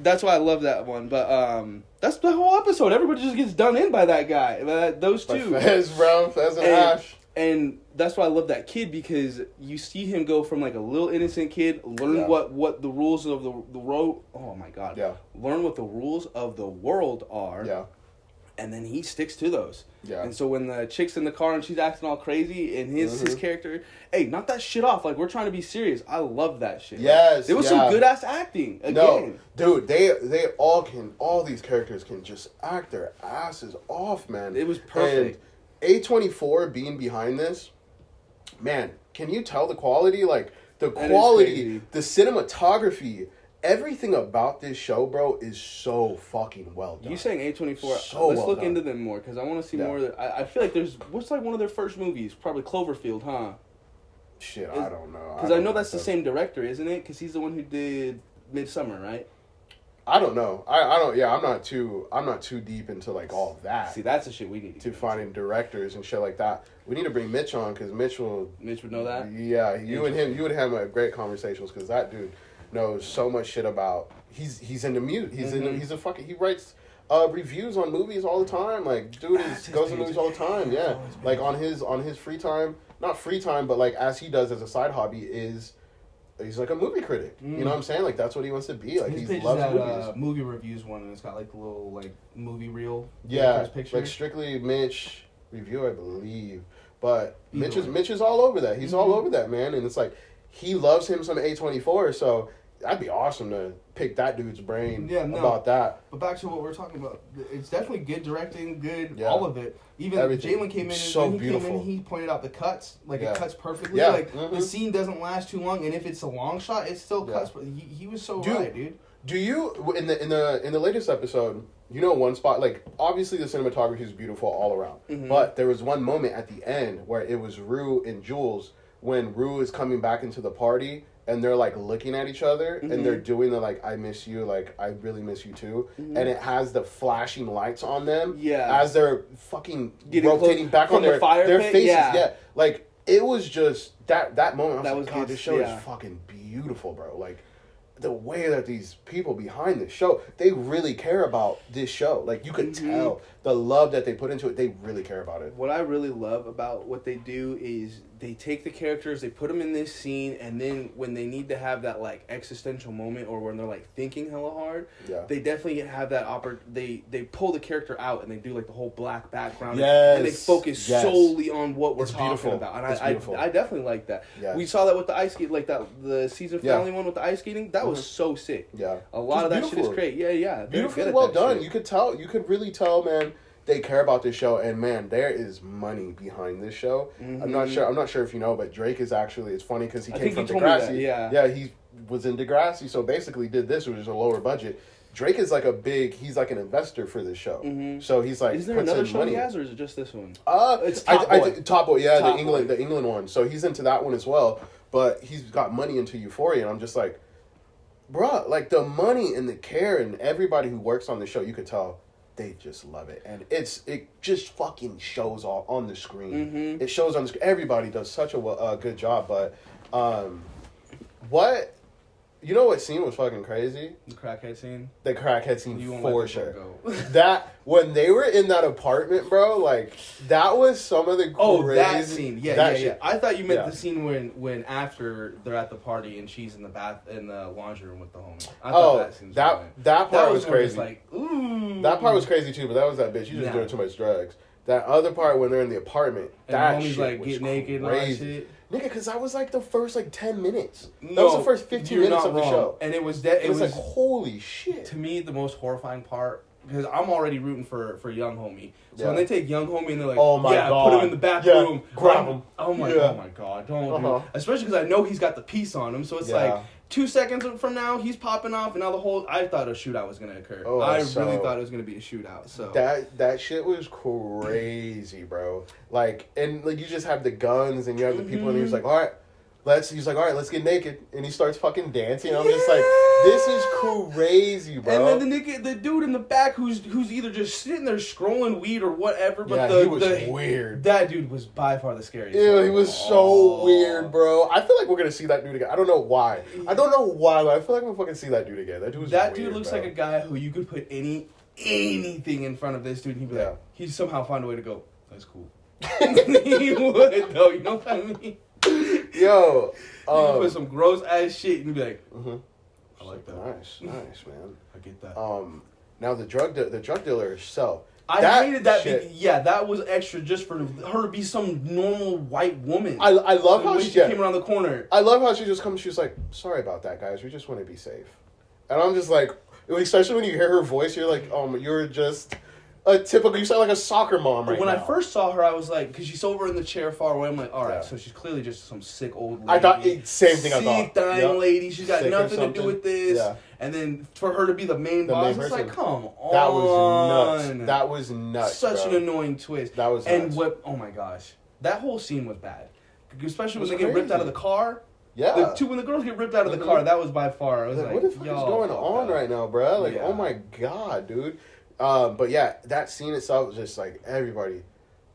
That's why I love that one. But that's the whole episode. Everybody just gets done in by that guy. By those two. Fez, bro. Fez and Ash. And that's why I love that kid, because you see him go from like a little innocent kid, learn what the rules of the road. Oh my god! Yeah. Learn what the rules of the world are. Yeah. And then he sticks to those. Yeah. And so when the chick's in the car and she's acting all crazy, and his character, hey, knock that shit off. Like, we're trying to be serious. I love that shit. Yes. Like, there was some good ass acting. Again. No, dude, they all these characters can just act their asses off, man. It was perfect. And A24 being behind this, man, can you tell the quality? Like, the quality, the cinematography, everything about this show, bro, is so fucking well done. You saying A24? So let's well look done. into them more, because I want to see more of the, I feel like what's like one of their first movies? Probably Cloverfield, huh? Shit, I don't know. Because I know that's the same director, isn't it? Because he's the one who did Midsummer, right? I don't know. I don't. Yeah, I'm not too deep into like all of that. See, that's the shit we need to finding directors and shit like that. We need to bring Mitch on because Mitch would know that. Yeah, you would have a great conversations because that dude knows so much shit about. He's into music. He writes reviews on movies all the time. Like, dude goes to movies all the time. Yeah, like on his free time, not free time, but like as he does as a side hobby he's like a movie critic. You know what I'm saying? Like, that's what he wants to be. Like, he loves movies. Movie reviews one, and it's got like the little like movie reel. Yeah, picture. like strictly Mitch review, I believe. But Mitch is all over that. He's all over that, man. And it's like he loves him some A24. So that'd be awesome to pick that dude's brain about that. But back to what we're talking about, it's definitely good directing, all of it. Even Jalen came in, so and beautiful. He pointed out the cuts, like it cuts perfectly. Yeah. Like the scene doesn't last too long, and if it's a long shot, it still cuts. But he was so right, dude. Do you in the latest episode? You know, one spot, like, obviously the cinematography is beautiful all around. But there was one moment at the end where it was Rue and Jules, when Rue is coming back into the party, and they're, like, looking at each other, and they're doing the, like, I miss you, like, I really miss you too. And it has the flashing lights on them as they're fucking rotating back on their faces. Yeah. Like, it was just, that moment, I was like, God, this show is fucking beautiful, bro. Like, the way that these people behind this show, they really care about this show. Like, you could tell the love that they put into it. They really care about it. What I really love about what they do is they take the characters, they put them in this scene, and then when they need to have that, like, existential moment or when they're, like, thinking hella hard, they definitely have that they pull the character out and they do, like, the whole black background. And they focus solely on what we're talking about. And I definitely like that. We saw that with the ice skating, like the season finale one with the ice skating. That was so sick. A lot of that shit is great. Beautifully well done. You could really tell, man. they care about this show, and man, there is money behind this show. Mm-hmm. I'm not sure if you know, but Drake is actually, it's funny because he came from Degrassi. Yeah, he was in Degrassi, so basically did this, which is a lower budget. Drake is like he's like an investor for this show. Mm-hmm. So he's like, is there another show he has, or is it just this one? It's Top Boy. Top Boy, yeah, the England one. So he's into that one as well, but he's got money into Euphoria, and I'm just like, bruh, like the money and the care and everybody who works on the show, you could tell they just love it, and it just fucking shows all on the screen. Mm-hmm. It shows on the screen. Everybody does such a good job, but what? You know what scene was fucking crazy? The crackhead scene? The crackhead scene, for sure. That, when they were in that apartment, bro, like, that was some of the crazy... Oh, that scene. Yeah. I thought you meant the scene when after they're at the party and she's in the laundry room with the homie. I thought that scene was that part was crazy. Like, ooh. That part was crazy, too, but that was that bitch. You just doing too much drugs. That other part when they're in the apartment, and that the homie's shit like, was get naked and all that shit. Nigga, because that was like the first 10 minutes. That was the first 15 minutes of the show. And it was like, holy shit. To me, the most horrifying part, because I'm already rooting for young homie. So when they take young homie and they're like, oh my God. Put him in the bathroom. Yeah, grab him. Oh my God, don't do it. Especially because I know he's got the piece on him. So it's like 2 seconds from now, he's popping off, and now I thought a shootout was going to occur. I really thought it was going to be a shootout. So that shit was crazy, bro. Like, and like you just have the guns and you have the people, and he's like, all right, let's get naked, and he starts fucking dancing. I'm just like, this is crazy, bro. And then the dude in the back who's either just sitting there scrolling weed or whatever, but he was weird. That dude was by far the scariest. Yeah, he was so weird, bro. I feel like we're gonna see that dude again. I don't know why, but I feel like we'll fucking see that dude again. That dude was weird, dude looks like a guy who you could put anything in front of this dude, and he'd be like, he'd somehow find a way to go, that's cool. He would, though. You know what I mean? Yo, you can put some gross ass shit and be like, I like that. Nice, man. I get that. Now the drug dealer herself. I hated that. That was extra just for her to be some normal white woman. I love how she came around the corner. I love how she just comes. She's like, sorry about that, guys. We just want to be safe. And I'm just like, especially when you hear her voice, you're like, you're just a typical. You sound like a soccer mom right now. When I first saw her, I was like, because she's over in the chair far away. I'm like, all right, so she's clearly just some sick old lady. I thought same thing. I thought sick dying lady. She's got nothing to do with this. Yeah. And then for her to be the main boss, it's like, come on. That was nuts. Such an annoying twist. That was nuts. And oh my gosh, that whole scene was bad, especially when they get ripped out of the car. Yeah. When the girls get ripped out of the car, that was by far. I was like, what the fuck is going on right now, bro? Like, oh my God, dude. But yeah, that scene itself was just like everybody,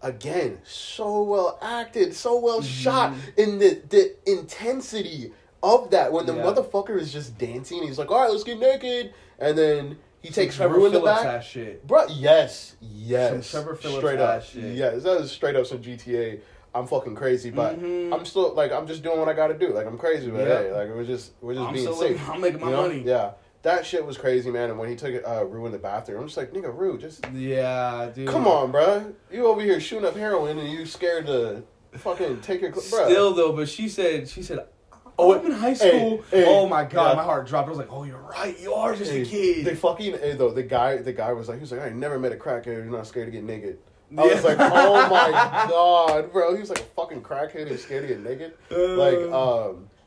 again, so well acted, so well shot in the intensity of that when the motherfucker is just dancing. He's like, all right, let's get naked, and then he takes Rue in the back. Shit. Bro, yes, some Trevor Phillips straight up, shit. Yes, that is straight up some GTA. I'm fucking crazy, but I'm still like I'm just doing what I got to do. Like I'm crazy, but hey, like we're just being safe. I'm making my money. Yeah. That shit was crazy, man. And when he took Rue in the bathroom, I'm just like, nigga, Rue, just... Yeah, dude. Come on, bro. You over here shooting up heroin and you scared to fucking take your... Bruh. Still, though, but she said, I'm in high school. Oh, my God. My heart dropped. I was like, oh, you're right. You are just a kid. They fucking... though, the guy was like, he was like, I never met a crackhead who's not scared to get naked. I was like, oh, my God, bro. He was like a fucking crackhead who's scared to get naked.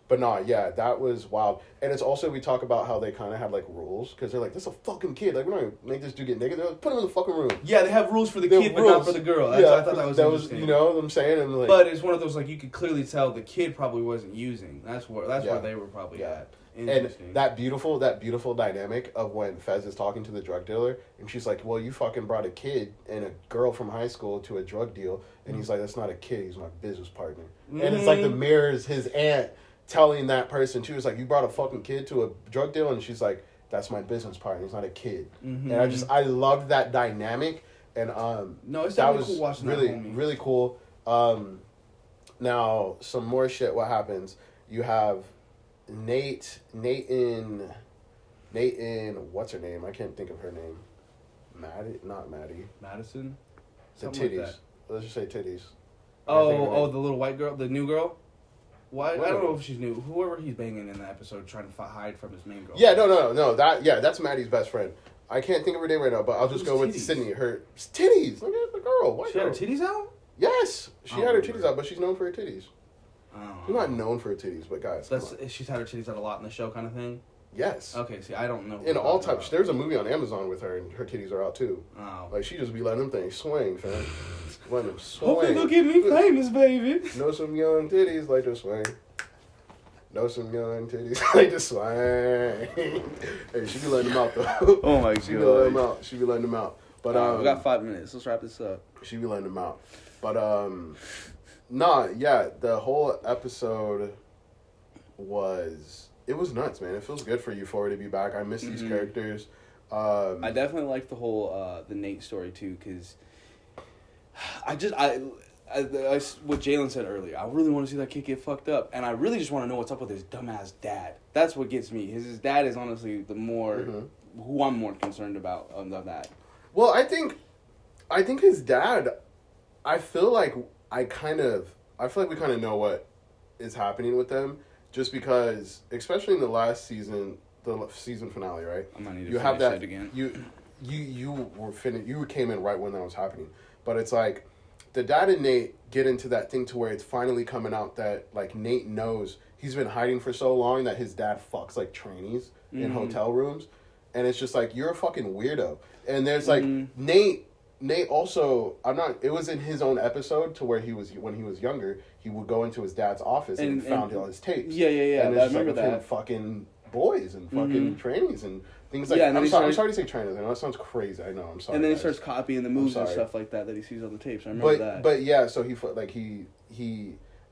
But nah, yeah, that was wild. And it's also, we talk about how they kind of have, like, rules. Because they're like, this is a fucking kid. Like, we're not going to make this dude get naked. They're like, put him in the fucking room. Yeah, they have rules for the kid, but not for the girl. I thought that was interesting. You know what I'm saying? And like, but it's one of those, like, you could clearly tell the kid probably wasn't using. That's where they were probably at. And that beautiful dynamic of when Fez is talking to the drug dealer, and she's like, well, you fucking brought a kid and a girl from high school to a drug deal. And he's like, that's not a kid. He's my business partner. And it's like the mirrors his aunt telling that person too. It's like, you brought a fucking kid to a drug deal, and she's like, that's my business partner. He's not a kid. And I loved that dynamic, and it's that was cool watching really that, homie. Really cool. Now some more shit. What happens? You have Nate in what's her name? I can't think of her name. Not Maddie. Madison. The titties. Like let's just say titties. Oh, the little white girl, the new girl. Why? I don't know if she's new. Whoever he's banging in the episode, trying to hide from his main girl. Yeah, no. That's Maddie's best friend. I can't think of her name right now, but I'll just go with titties? Sydney. Her titties. Look at the girl. White She girl. had her titties out? Yes, she had her titties remember. out, but she's known for her titties. She's not known for her titties, but guys, She's had her titties out a lot in the show, kind of thing. yes. Okay, see, I don't know. In all types. There's a movie on Amazon with her, and her titties are out too. Oh. Like she just be letting them things swing, fam. Letting them swing. Hopefully they'll get me famous, baby. Know some young titties like to swing. Know some young titties like to swing. Hey, she be letting them out though. Oh my She be letting them out. She be letting them out. But we got 5 minutes. Let's wrap this up. she be letting them out. But nah, yeah, the whole episode was nuts, man. It feels good for Euphoria to be back. I miss these characters. I definitely like the whole the Nate story too, because I what Jalen said earlier, I really want to see that kid get fucked up, and I really just want to know what's up with his dumbass dad. That's what gets me. His dad is honestly the more who I'm more concerned about of that. Well, I think his dad. I feel like we kind of know what is happening with them, just because, especially in the last season, the season finale, right? I might need to you finish have that it again. You came in right when that was happening, but it's like the dad and Nate get into that thing to where it's finally coming out that like Nate knows he's been hiding for so long that his dad fucks like trainees in hotel rooms, and it's just like, you're a fucking weirdo. And there's like Nate also, it was in his own episode to where when he was younger, he would go into his dad's office and found all his tapes. Yeah. And I it's remember like that. him fucking boys and fucking trainees and things like that. and then I'm sorry to say trainers. I know that sounds crazy. I know. I'm sorry. And then he guys. starts copying the moves and stuff like that he sees on the tapes. I remember But that. but yeah, so he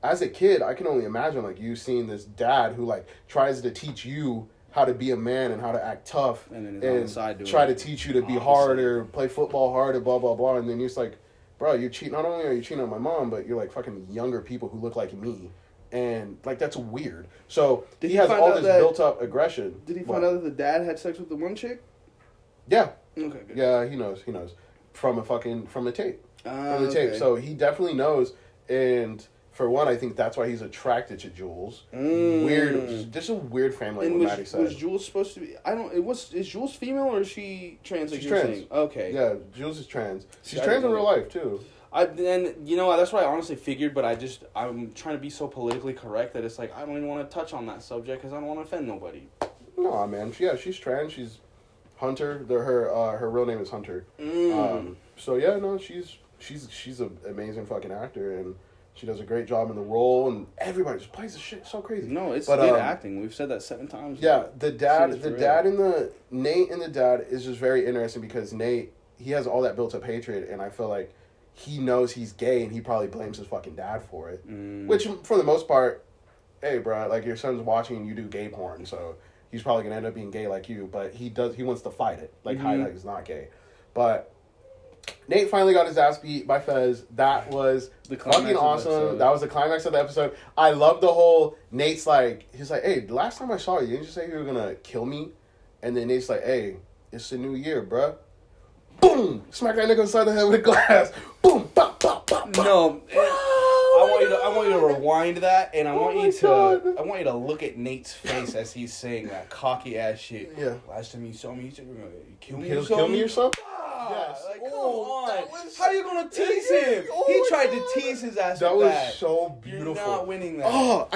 as a kid, I can only imagine like you seeing this dad who like tries to teach you how to be a man and how to act tough, and then on the side doing try to teach you to be harder, play football harder, blah blah blah, and then you're just like, bro, you cheat. Not only are you cheating on my mom, but you're like fucking younger people who look like me, and like that's weird. So he has all this built up aggression. Did he find out that the dad had sex with the one chick? Yeah. Okay. Good. Yeah, he knows from the tape. From the tape. Okay. So he definitely knows, and for one, I think that's why he's attracted to Jules. Weird. Just a weird family. And what Maddie said. Was Jules supposed to be? Is Jules female or is she trans? Like She's you're trans. saying? Okay. Yeah, Jules is trans. She's I trans in didn't real know. life too. And you know that's what I honestly figured, but I'm trying to be so politically correct that it's like I don't even want to touch on that subject because I don't want to offend nobody. No, man. Yeah, she's trans. She's Hunter. Her real name is Hunter. So yeah, no, she's an amazing fucking actor, and she does a great job in the role, and everybody just plays the shit so crazy. No, it's good acting. We've said that 7 times. Yeah, Nate and the dad is just very interesting because Nate, he has all that built up hatred, and I feel like he knows he's gay, and he probably blames his fucking dad for it. Which, for the most part, hey, bro, like your son's watching and you do gay porn, so he's probably gonna end up being gay like you. But he wants to fight it, like hide that he's not gay. But Nate finally got his ass beat by Fez. That was fucking awesome. That was the climax of the episode. I love the whole Nate's like, he's like, hey, the last time I saw you, didn't you say you were gonna kill me? And then Nate's like, hey, it's the new year, bruh. Boom! Smack that nigga inside the head with a glass. Boom! Bop, bop, bop, bop. No, I want you to rewind that, and I want you to look at Nate's face as he's saying that cocky ass shit. Yeah. Last time you saw me, you said you were gonna kill me. Kill me or something? Yes. Like, come Oh, that on. was- How you gonna tease him? Oh He my tried God. to tease his ass That with was that. so beautiful. You're not winning that. Oh,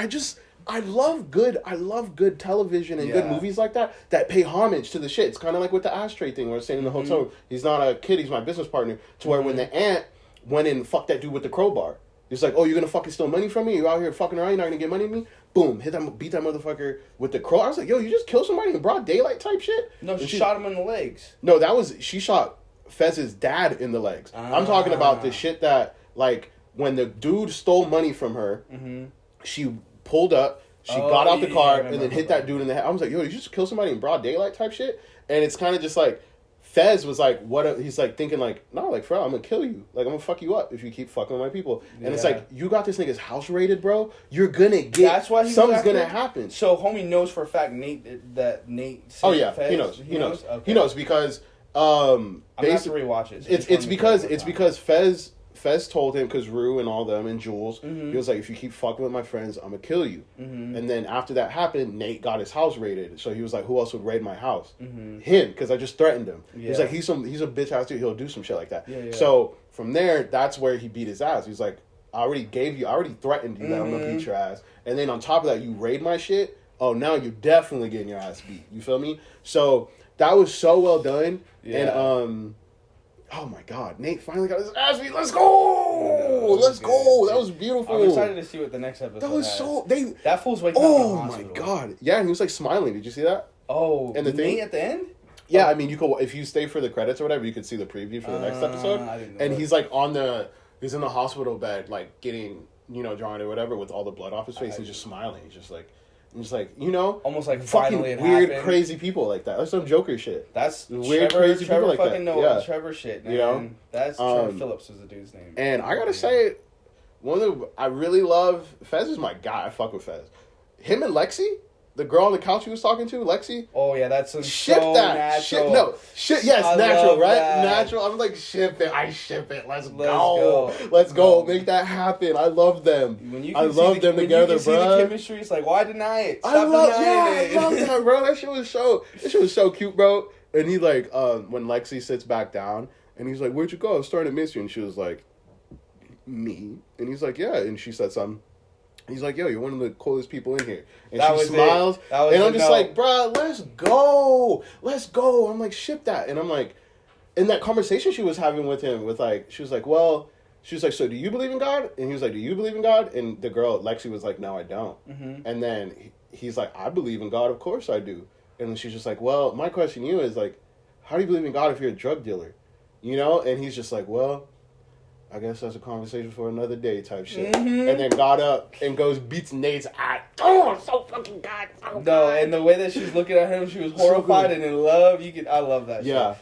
I love good television and good movies like that pay homage to the shit. It's kind of like with the ashtray thing where I was saying in the hotel, he's not a kid, he's my business partner. To where when the aunt went and fucked that dude with the crowbar, he's like, oh, you're gonna fucking steal money from me? You out here fucking around, you're not gonna get money from me? Boom, beat that motherfucker with the crow. I was like, yo, you just killed somebody in broad daylight type shit? No, she shot him in the legs. No, she shot Fez's dad in the legs. I'm talking about the shit that, like, when the dude stole money from her, she pulled up, she got out the car, and then hit that dude in the head. I was like, yo, you just kill somebody in broad daylight type shit? And it's kind of just like, Fez was like, he's like thinking like, no, like, bro, I'm gonna kill you. Like, I'm gonna fuck you up if you keep fucking with my people. And it's like, you got this nigga's house raided, bro. You're gonna get, That's why something's gonna happen. So homie knows for a fact Nate Oh yeah, Fez, he knows. Okay. He knows because I'm gonna have to rewatch it. So it's because Fez Fez told him, because Rue and all them and Jules, he was like, if you keep fucking with my friends, I'm gonna kill you. And then after that happened, Nate got his house raided. So he was like, who else would raid my house? Him, because I just threatened him. He's like, he's a bitch ass dude. He'll do some shit like that. So from there, that's where he beat his ass. He's like, I already threatened you that I'm gonna beat your ass. And then on top of that, you raid my shit. Oh, now you're definitely getting your ass beat. You feel me? So that was so well done. And oh my God, Nate finally got his ass beat. Let's go! Let's go! That was beautiful. I'm excited to see what the next episode That was has. That fool's waking up in the hospital. Oh my God. Yeah, and he was like smiling. Did you see that? Oh, and the Nate at the end? Yeah, I mean, you could, if you stay for the credits or whatever, you could see the preview for the next episode. I didn't know and that. he's like he's in the hospital bed, like getting, drawn or whatever with all the blood off his face. He's just smiling. He's just like, almost like fucking finally it weird, happened. Crazy people like that. That's some Joker shit. That's weird, Trevor, crazy Trevor people like fucking that. Noah, Trevor shit, man. That's Trevor Phillips is the dude's name. And I gotta say, I really love Fez is my guy. I fuck with Fez. Him and Lexi, the girl on the couch he was talking to, Lexi. Oh yeah, that's so natural. Shit, yes, natural, right? That. Natural. I'm like, ship it. I ship it. Let's go. Make that happen. I love them. I love them together, bro. See the chemistry, it's like, why deny it? I love that, bro. That shit was so cute, bro. And he like, when Lexi sits back down, and he's like, "Where'd you go? I was starting to miss you." And she was like, "Me?" And he's like, "Yeah." And she said something. He's like, "Yo, you're one of the coolest people in here." And she smiles. And I'm just like, "Bro, let's go. I'm like, ship that. And I'm like, in that conversation she was having with him, she was like, "So do you believe in God?" And he was like, "Do you believe in God?" And the girl, Lexi, was like, "No, I don't." And then he's like, "I believe in God. Of course I do." And then she's just like, "Well, my question to you is like, how do you believe in God if you're a drug dealer?" And he's just like, "Well, I guess that's a conversation for another day," type shit. And then got up and goes beats Nate's ass. Oh, I'm so fucking God. So no, and the way that she's looking at him, she was horrified and in love. I love that shit.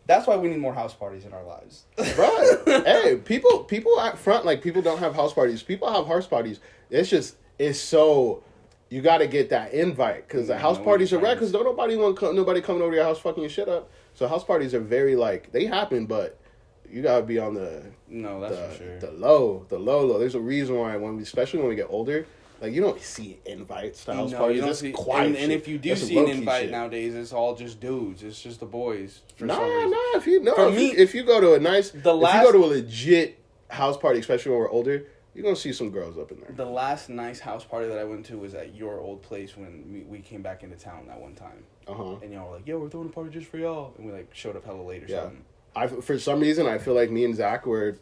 That's why we need more house parties in our lives. Right. Hey, people out front like people don't have house parties. People have house parties. It's so you got to get that invite because the house parties are rare because nobody coming over to your house fucking your shit up. So house parties are very they happen, but you gotta be on the for sure. The low. There's a reason why especially when we get older, like you don't see invites to house parties. It's quiet. And if you do see an invite nowadays, it's all just dudes. It's just the boys. If you go to a legit house party, especially when we're older, you're gonna see some girls up in there. The last nice house party that I went to was at your old place when we came back into town that one time. And y'all were like, "Yo, we're throwing a party just for y'all," and we showed up hella late or something. For some reason, I feel like me and Zach were.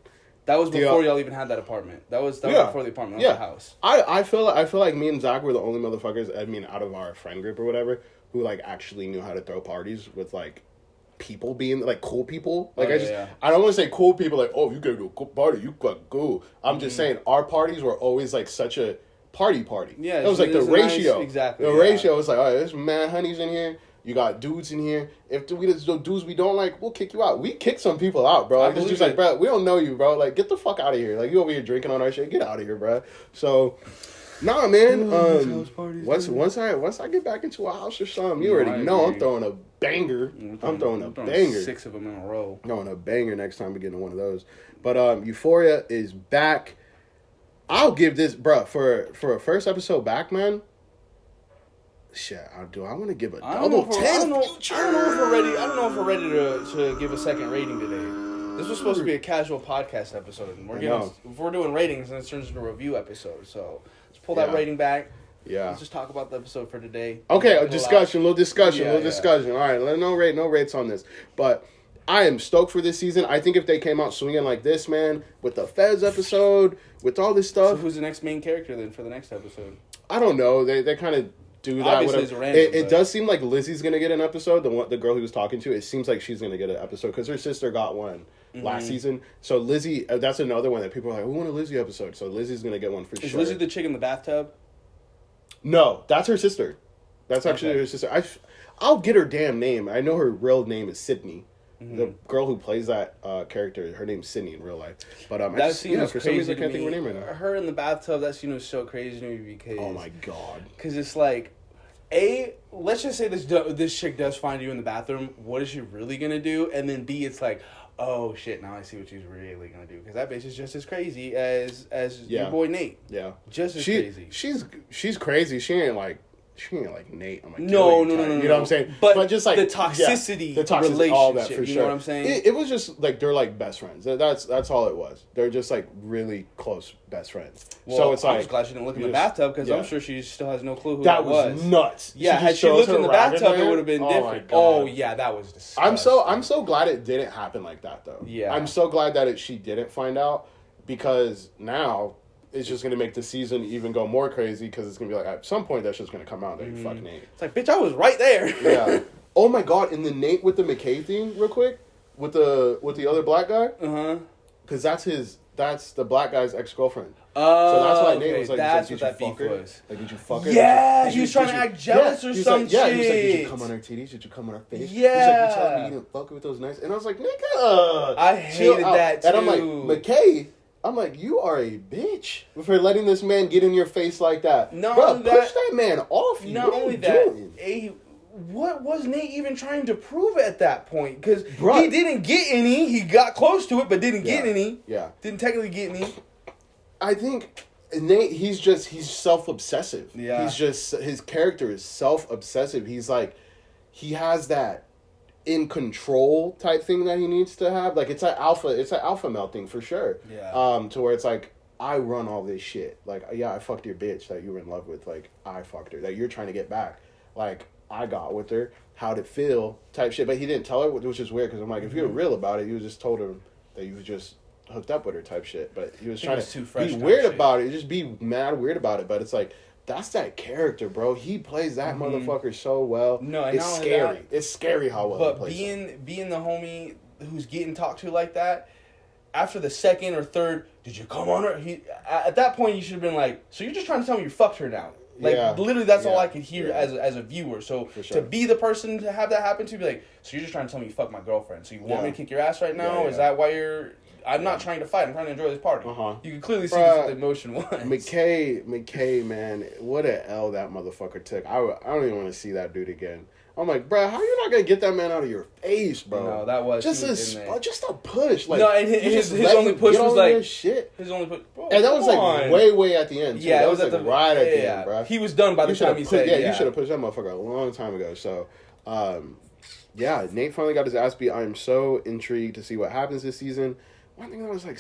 That was before y'all even had that apartment. That was before the apartment. That was the house. I feel like me and Zach were the only motherfuckers. I mean, out of our friend group or whatever, who actually knew how to throw parties with people being cool people. I don't want to say cool people "Oh, you go to a cool party, you got cool." I'm just saying our parties were always such a party. Yeah, it was the ratio. The ratio was "Oh, there's mad honeys in here. You got dudes in here. If there's dudes we don't like, we'll kick you out." We kick some people out, bro. It's just bro, we don't know you, bro. Get the fuck out of here. You over here drinking on our shit. Get out of here, bro. So, nah, man. Once I get back into a house or something, you already know I'm throwing a banger. I'm throwing a banger. 6 of them in a row. Throwing a banger next time we get into one of those. But Euphoria is back. I'll give this, bro, for a first episode back, man. Shit, I want to give a double 10. I don't know if we're ready to give a second rating today. This was supposed to be a casual podcast episode, and if we're doing ratings, then it turns into a review episode. So let's pull that rating back. Yeah. Let's just talk about the episode for today. Okay, little discussion. All right, no rates on this, but I am stoked for this season. I think if they came out swinging like this, man, with the Fez episode, with all this stuff. So who's the next main character then for the next episode? I don't know. They kind of do that. Obviously it's random, it does seem like Lizzie's gonna get an episode. The girl he was talking to, it seems like she's gonna get an episode because her sister got one last season. So Lizzie, that's another one that people are like, "We want a Lizzie episode." So Lizzie's gonna get one for sure. Is Lizzie the chick in the bathtub? No, that's her sister. That's actually her sister. I'll get her damn name. I know her real name is Sydney. The girl who plays that character, her name's Sydney in real life. But that scene was for crazy. Some reason I can't think of her name right now. Her in the bathtub, that scene was so crazy to me because. Oh my god! Because it's let's just say this chick does find you in the bathroom. What is she really gonna do? And then B, it's oh shit, now I see what she's really gonna do, because that bitch is just as crazy as Yeah. your boy Nate. Yeah, just as crazy. She's crazy. She ain't like Nate. I'm like, no. You know what I'm saying? But just like the toxicity, the toxicity, relationship, all that for you sure. know what I'm saying? It was just like they're like best friends. That's all it was. They're just like really close best friends. Well, so it's like, I'm just glad she didn't look in the bathtub, because I'm sure she still has no clue who that was. Nuts. Yeah, had she looked in the bathtub, it would have been different. Oh yeah, that was disgusting. I'm so glad it didn't happen like that though. Yeah, I'm so glad that she didn't find out, because now it's just going to make the season even go more crazy, because it's going to be like, at some point, that's just going to come out that you fucking Nate. It's like, bitch, I was right there. Yeah. Oh my God, in the Nate with the McKay thing, real quick, with the other black guy. Because that's the black guy's ex-girlfriend. So that's why Nate was like, that's what that beef was. Like, did you fuck her? Yeah, he was trying to act jealous or some shit. Yeah, he was like, did you come on her titties? Did you come on her face? Yeah. He's like, you telling me you didn't fuck her with those nice? And I was like, nigga. I hated that too. And I'm like, McKay, you are a bitch for letting this man get in your face like that. Not Bro, only push that man off you. Not only that, what was Nate even trying to prove at that point? Because he didn't get any. He got close to it, but didn't get any. Yeah. Didn't technically get any. I think Nate, he's self-obsessive. Yeah. His character is self-obsessive. He's like, he has that in control type thing that he needs to have. Like, it's an alpha male thing for sure. Yeah. To where it's like, I run all this shit. Like, yeah, I fucked your bitch that you were in love with. Like, I fucked her. That you're trying to get back. Like, I got with her. How'd it feel? Type shit. But he didn't tell her, which is weird, because I'm like, if you were real about it, you would just told her that you just hooked up with her type shit. But he was trying to be weird about it. Just be mad weird about it. But it's like, that's that character, bro. He plays that motherfucker so well. No, and it's scary. It's scary how well he plays it. Being the homie who's getting talked to like that, after the second or third, did you come on her? At that point, you should have been like, so you're just trying to tell me you fucked her now. Like, literally, that's all I could hear as a viewer. So, to be the person to have that happen to, be like, so you're just trying to tell me you fucked my girlfriend. So you want me to kick your ass right now? Is that why you're... I'm not trying to fight. I'm trying to enjoy this party. You can clearly see what the emotion was. McKay, man, what an L that motherfucker took. I don't even want to see that dude again. I'm like, bro, how are you not gonna get that man out of your face, bro? No, that was just a push. Like, no, and his only push was like shit. His only push, bro, and that was like way at the end. Too. Yeah, that was like right at the end, bro. He was done by the time he said, you should have pushed that motherfucker a long time ago. So, yeah, Nate finally got his ass beat. I am so intrigued to see what happens this season. One thing that was like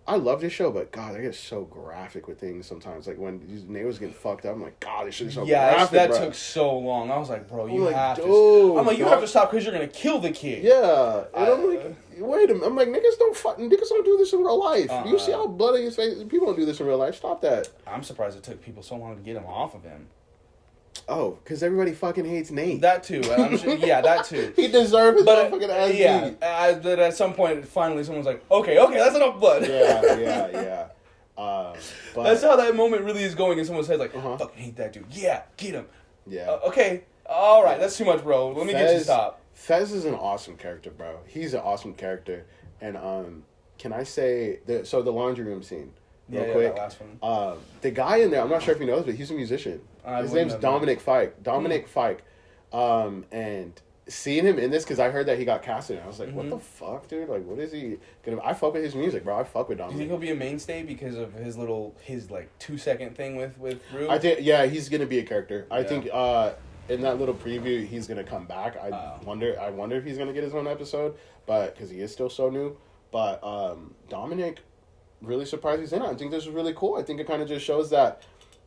I love this show, but God, I get so graphic with things sometimes. Like when Nate was getting fucked up, I'm like, God, this shit is so graphic. Yeah, that took so long. I was like, bro, you have to. I'm like, you have to stop because you're gonna kill the kid. Yeah, and I'm like, wait a minute. I'm like, niggas don't do this in real life. Do you see how bloody his face? People don't do this in real life. Stop that. I'm surprised it took people so long to get him off of him. Oh, because everybody fucking hates Nate. That too. I'm sure, that too. He deserved his motherfucking ass beat. But at some point, finally, someone's like, okay, that's enough blood. Yeah. But that's how that moment really is going in someone's head. Like, I fucking hate that dude. Yeah, get him. Yeah. Okay. All right. That's too much, bro. Let me get you to stop. Fez is an awesome character, bro. He's an awesome character. And can I say the laundry room scene? Real quick. That last one. The guy in there, I'm not sure if he knows, but he's a musician. His name's Dominic Fike. Fike. And seeing him in this, because I heard that he got casted, and I was like, what the fuck, dude? Like, what is he gonna... I fuck with his music, bro. I fuck with Dominic. Do you think he'll be a mainstay because of his 2-second thing with Rue? I think, he's gonna be a character. I think in that little preview, he's gonna come back. I wonder if he's gonna get his own episode, but because he is still so new. But Dominic... really surprised he's in it. I think this is really cool. I think it kind of just shows that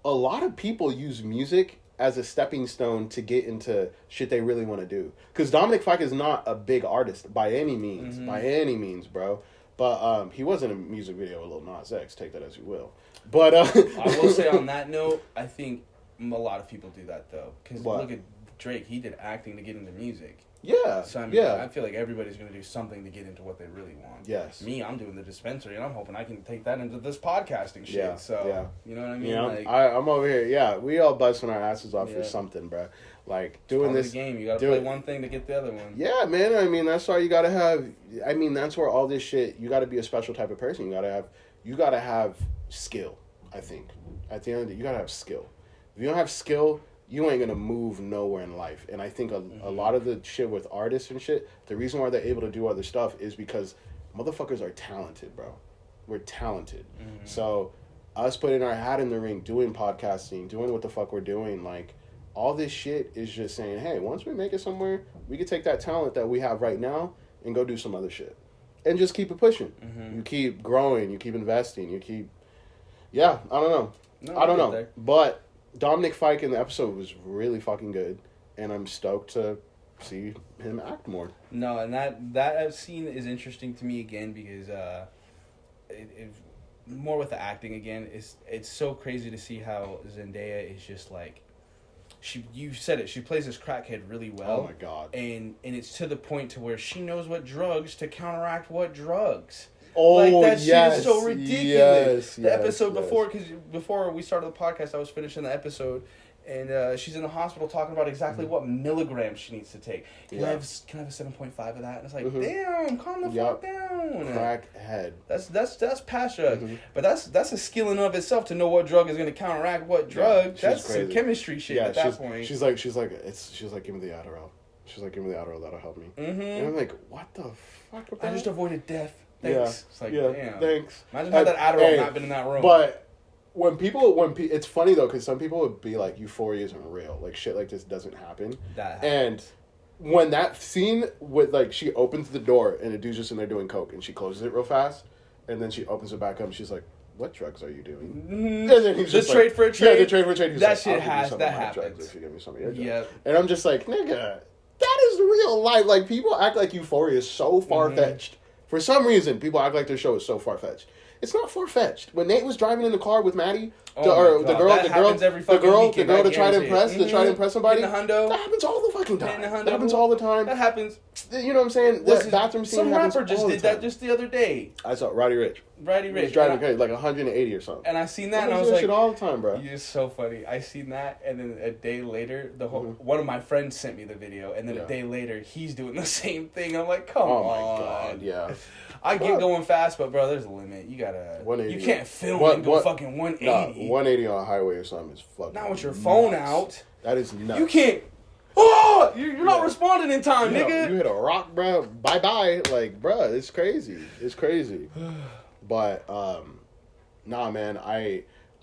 a lot of people use music as a stepping stone to get into shit they really want to do. Because Dominic Fike is not a big artist by any means, bro. But he was in a music video with Lil Nas X. Take that as you will. But I will say on that note, I think a lot of people do that though. Because look at Drake. He did acting to get into music. Yeah. So I feel like everybody's going to do something to get into what they really want. Yes. Me, I'm doing the dispensary, and I'm hoping I can take that into this podcasting shit. Yeah. So, you know what I mean? Yeah, I'm over here. Yeah, we all busting our asses off for something, bro. Like doing this the game, you got to play one thing to get the other one. Yeah, man. I mean, that's all you got to have. I mean, that's where all this shit. You got to be a special type of person. You got to have skill. I think at the end of the day, you got to have skill. If you don't have skill, you ain't gonna move nowhere in life. And I think a lot of the shit with artists and shit, the reason why they're able to do other stuff is because motherfuckers are talented, bro. We're talented. So us putting our hat in the ring, doing podcasting, doing what the fuck we're doing, like, all this shit is just saying, hey, once we make it somewhere, we can take that talent that we have right now and go do some other shit. And just keep it pushing. You keep growing, you keep investing, you keep... Yeah, I don't know. No, I don't know. There. But Dominic Fike in the episode was really fucking good. And I'm stoked to see him act more. No, and that scene is interesting to me again because more with the acting again, it's so crazy to see how Zendaya is just like, you said it, she plays this crackhead really well. Oh my god. And it's to the point to where she knows what drugs to counteract what drugs. Oh, like, that yes, shit is so ridiculous. The episode before we started the podcast, I was finishing the episode, and she's in the hospital talking about exactly what milligrams she needs to take. Can I have a 7.5 of that? And it's like, damn, calm the fuck down. Crackhead. That's past drugs. But that's a skill in of itself to know what drug is going to counteract what drug. That's some chemistry shit at that point. She's like, give me the Adderall. She's like, give me the Adderall, that'll help me. And I'm like, what the fuck? I just avoided death. Thanks. It's like, damn. Thanks. Imagine had that Adderall not been in that room. But it's funny though, because some people would be like, Euphoria isn't real. Like, shit like this doesn't happen. And when that scene with, like, she opens the door and the dude's just in there doing coke and she closes it real fast and then she opens it back up and she's like, what drugs are you doing? And then he's just trade for a trade? Yeah, the trade for a trade. He's that like, shit happens. If you give me some of your drugs. And I'm just like, nigga, that is real life. Like, people act like Euphoria is so far-fetched. For some reason, people act like their show is so far-fetched. It's not far-fetched. When Nate was driving in the car with Maddie, the girl to try to impress somebody, that happens all the fucking time. That happens all the time. That happens. You know what I'm saying? That bathroom scene happens all the time. Some rapper just did that just the other day. I saw Roddy Ricch. He was driving crazy, like 180 or something. And I seen that, and I was like, shit all the time, bro. You're so funny. I seen that, and then a day later, one of my friends sent me the video, and then a day later, he's doing the same thing. I'm like, come on. Oh my god, yeah. I get going fast, but bro, there's a limit. You gotta. You can't film and go fucking 180. Nah, 180 on a highway or something is fucking. Not with your phone out. That is nuts. You can't. Oh, you're not responding in time, nigga. You hit a rock, bro. Bye bye. Like, bro, it's crazy. It's crazy. But nah, man.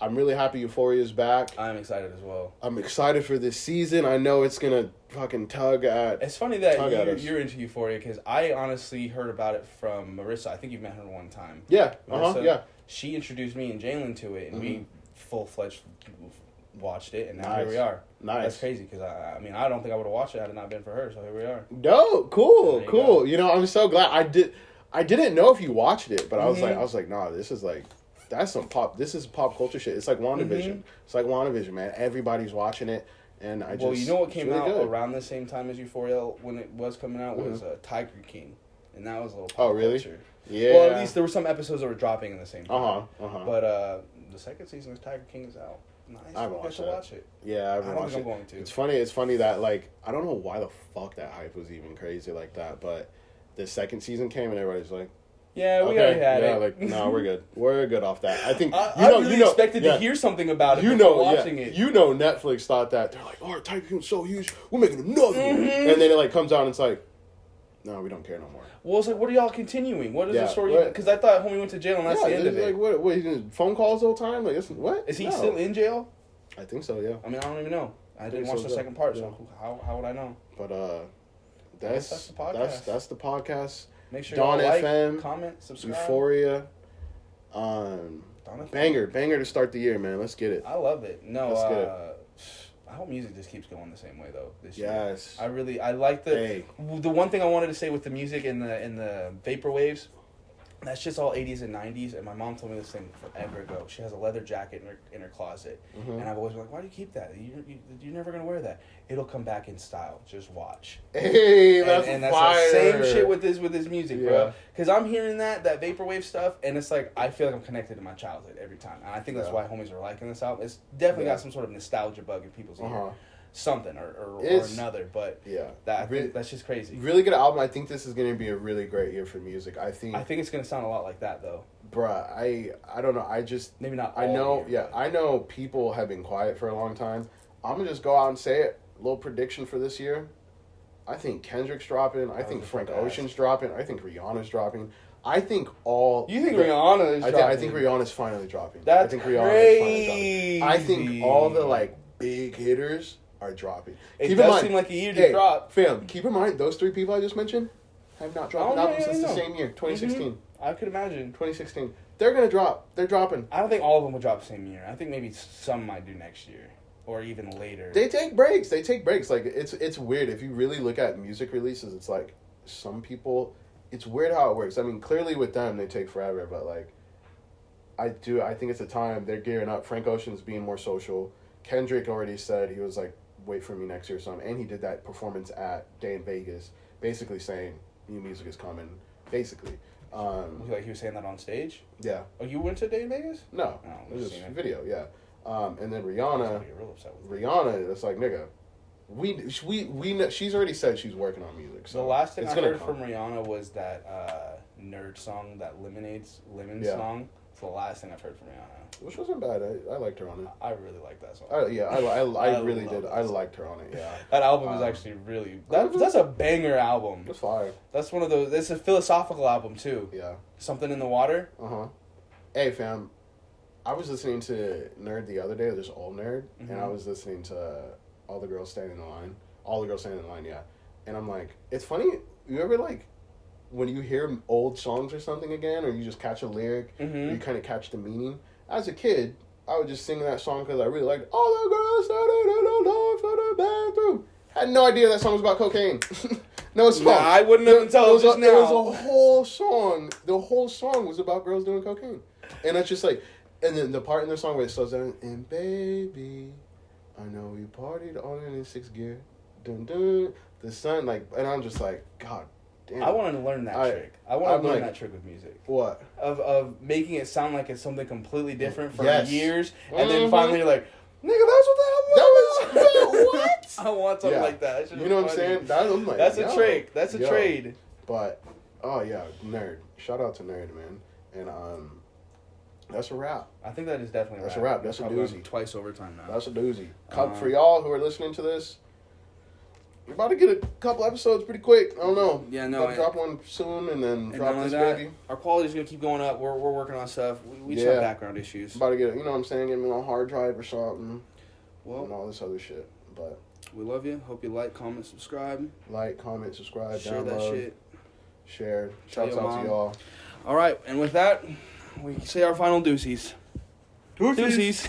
I'm really happy Euphoria's back. I'm excited as well. I'm excited for this season. I know it's gonna fucking tug at. It's funny that you're into Euphoria because I honestly heard about it from Marissa. I think you've met her one time. Yeah. Marissa, yeah. She introduced me and Jalen to it, and we full-fledged watched it, and now here we are. Nice. That's crazy because I mean I don't think I would have watched it had it not been for her. So here we are. No, cool. You know, I'm so glad I didn't know if you watched it, but I was like, nah, this is like. This is pop culture shit. It's like WandaVision. It's like WandaVision, man. Everybody's watching it, and Well, you know what came out around the same time as Euphoria when it was coming out was Tiger King, and that was a little pop culture. Yeah. Well, at least there were some episodes that were dropping in the same time. But the second season of Tiger King is out. Nice. I haven't watched it. Yeah, I haven't watched it. I'm going to. It's funny that, like, I don't know why the fuck that hype was even crazy like that, but the second season came and everybody's like, yeah, we already had it. Yeah, like, no, we're good. We're good off that. I think I really expected to hear something about it before watching it. You know, Netflix thought that they're like, "Oh, Tiger King's so huge, we're making another one," and then it like comes out and it's like, "No, we don't care no more." Well, it's like, what are y'all continuing? What is the story? Because I thought homie went to jail and that's the end of it. Like, what? He's doing phone calls the whole time? Like, what? Is he still in jail? I think so. Yeah. I mean, I don't even know. I didn't watch the second part, so how would I know? But that's the podcast. That's the podcast. Make sure Dawn you like, FM, comment, subscribe. Euphoria. Banger to start the year, man. Let's get it. I love it. No, I hope music just keeps going the same way though this year. Yes. I like the one thing I wanted to say with the music and the vapor waves. That's just all 80s and 90s, and my mom told me this thing forever ago. She has a leather jacket in her closet, and I've always been like, why do you keep that? You're never going to wear that. It'll come back in style. Just watch. Hey, that's fire. The same shit with this music, bro. Because I'm hearing that vaporwave stuff, and it's like, I feel like I'm connected to my childhood every time. And I think that's why homies are liking this album. It's definitely got some sort of nostalgia bug in people's ear. Something or another, but that's just crazy. Really good album. I think this is going to be a really great year for music. I think it's going to sound a lot like that though. Bruh, I don't know. I just maybe not. I know. I know people have been quiet for a long time, I'm gonna just go out and say it. A little prediction for this year. I think Kendrick's dropping. I think Frank Ocean's dropping. I think Rihanna's dropping. I think all. You think Rihanna is dropping? I think Rihanna's finally dropping. That's I think crazy. Rihanna's finally dropping. I think all the like big hitters are dropping. It does seem like a year to drop. Fam, keep in mind those 3 people I just mentioned have not dropped an album since the same year, 2016. I could imagine. 2016. They're gonna drop. They're dropping. I don't think all of them will drop the same year. I think maybe some might do next year. Or even later. They take breaks. Like, it's weird. If you really look at music releases, it's like, some people... It's weird how it works. I mean, clearly with them, they take forever, but, like... I think it's a time. They're gearing up. Frank Ocean's being more social. Kendrick already said he was like, wait for me next year or something. And he did that performance at Day in Vegas, basically saying, new music is coming, basically. Like he was saying that on stage? Yeah. Oh, you went to Day in Vegas? No. It was just a video, yeah. And then Rihanna, it's like, nigga, we know, she's already said she's working on music. So the last thing I heard from Rihanna was that nerd song, that Lemon song. It's the last thing I've heard from Rihanna. Which wasn't bad. I liked her on it. I really liked that song. I really did. I liked her on it. Yeah. That album is actually really. That's a banger album. It's fire. That's one of those. It's a philosophical album too. Yeah. Something in the Water. Hey fam. I was listening to Nerd the other day, this old Nerd, and I was listening to All the Girls Standing in Line. All the Girls Standing in Line, yeah. And I'm like, it's funny, you ever like, when you hear old songs or something again, or you just catch a lyric, or you kind of catch the meaning. As a kid, I would just sing that song because I really liked All the Girls Standing in the Line for the bathroom. Had no idea that song was about cocaine. No song. Nah, I wouldn't have until just now. There was a whole song. The whole song was about girls doing cocaine. And it's just like... And then the part in the song where it slows down, and baby, I know we partied on it in 6th gear. Dun dun. The sun, like, and I'm just like, God damn. I want to learn that trick. I want to learn that trick with music. What? Of making it sound like it's something completely different for years, and then finally you're like, nigga, that's what the hell was. What? I want something like that. You know what I'm saying? That's a trick. That's a trade. But, oh yeah, Nerd. Shout out to Nerd, man. And, that's a wrap. I think that is definitely a wrap. That's a doozy. Twice overtime now. That's a doozy. For y'all who are listening to this, we're about to get a couple episodes pretty quick. I don't know. Yeah, no. Drop one soon and then drop this baby. Our quality's going to keep going up. We're working on stuff. We just have background issues. About to get, you know what I'm saying, get me on a hard drive or something. Well, and all this other shit. But we love you. Hope you like, comment, subscribe. Like, comment, subscribe, share download. That shit. Share. Shouts out to y'all. All right, and with that, we say our final deuces. Deuces.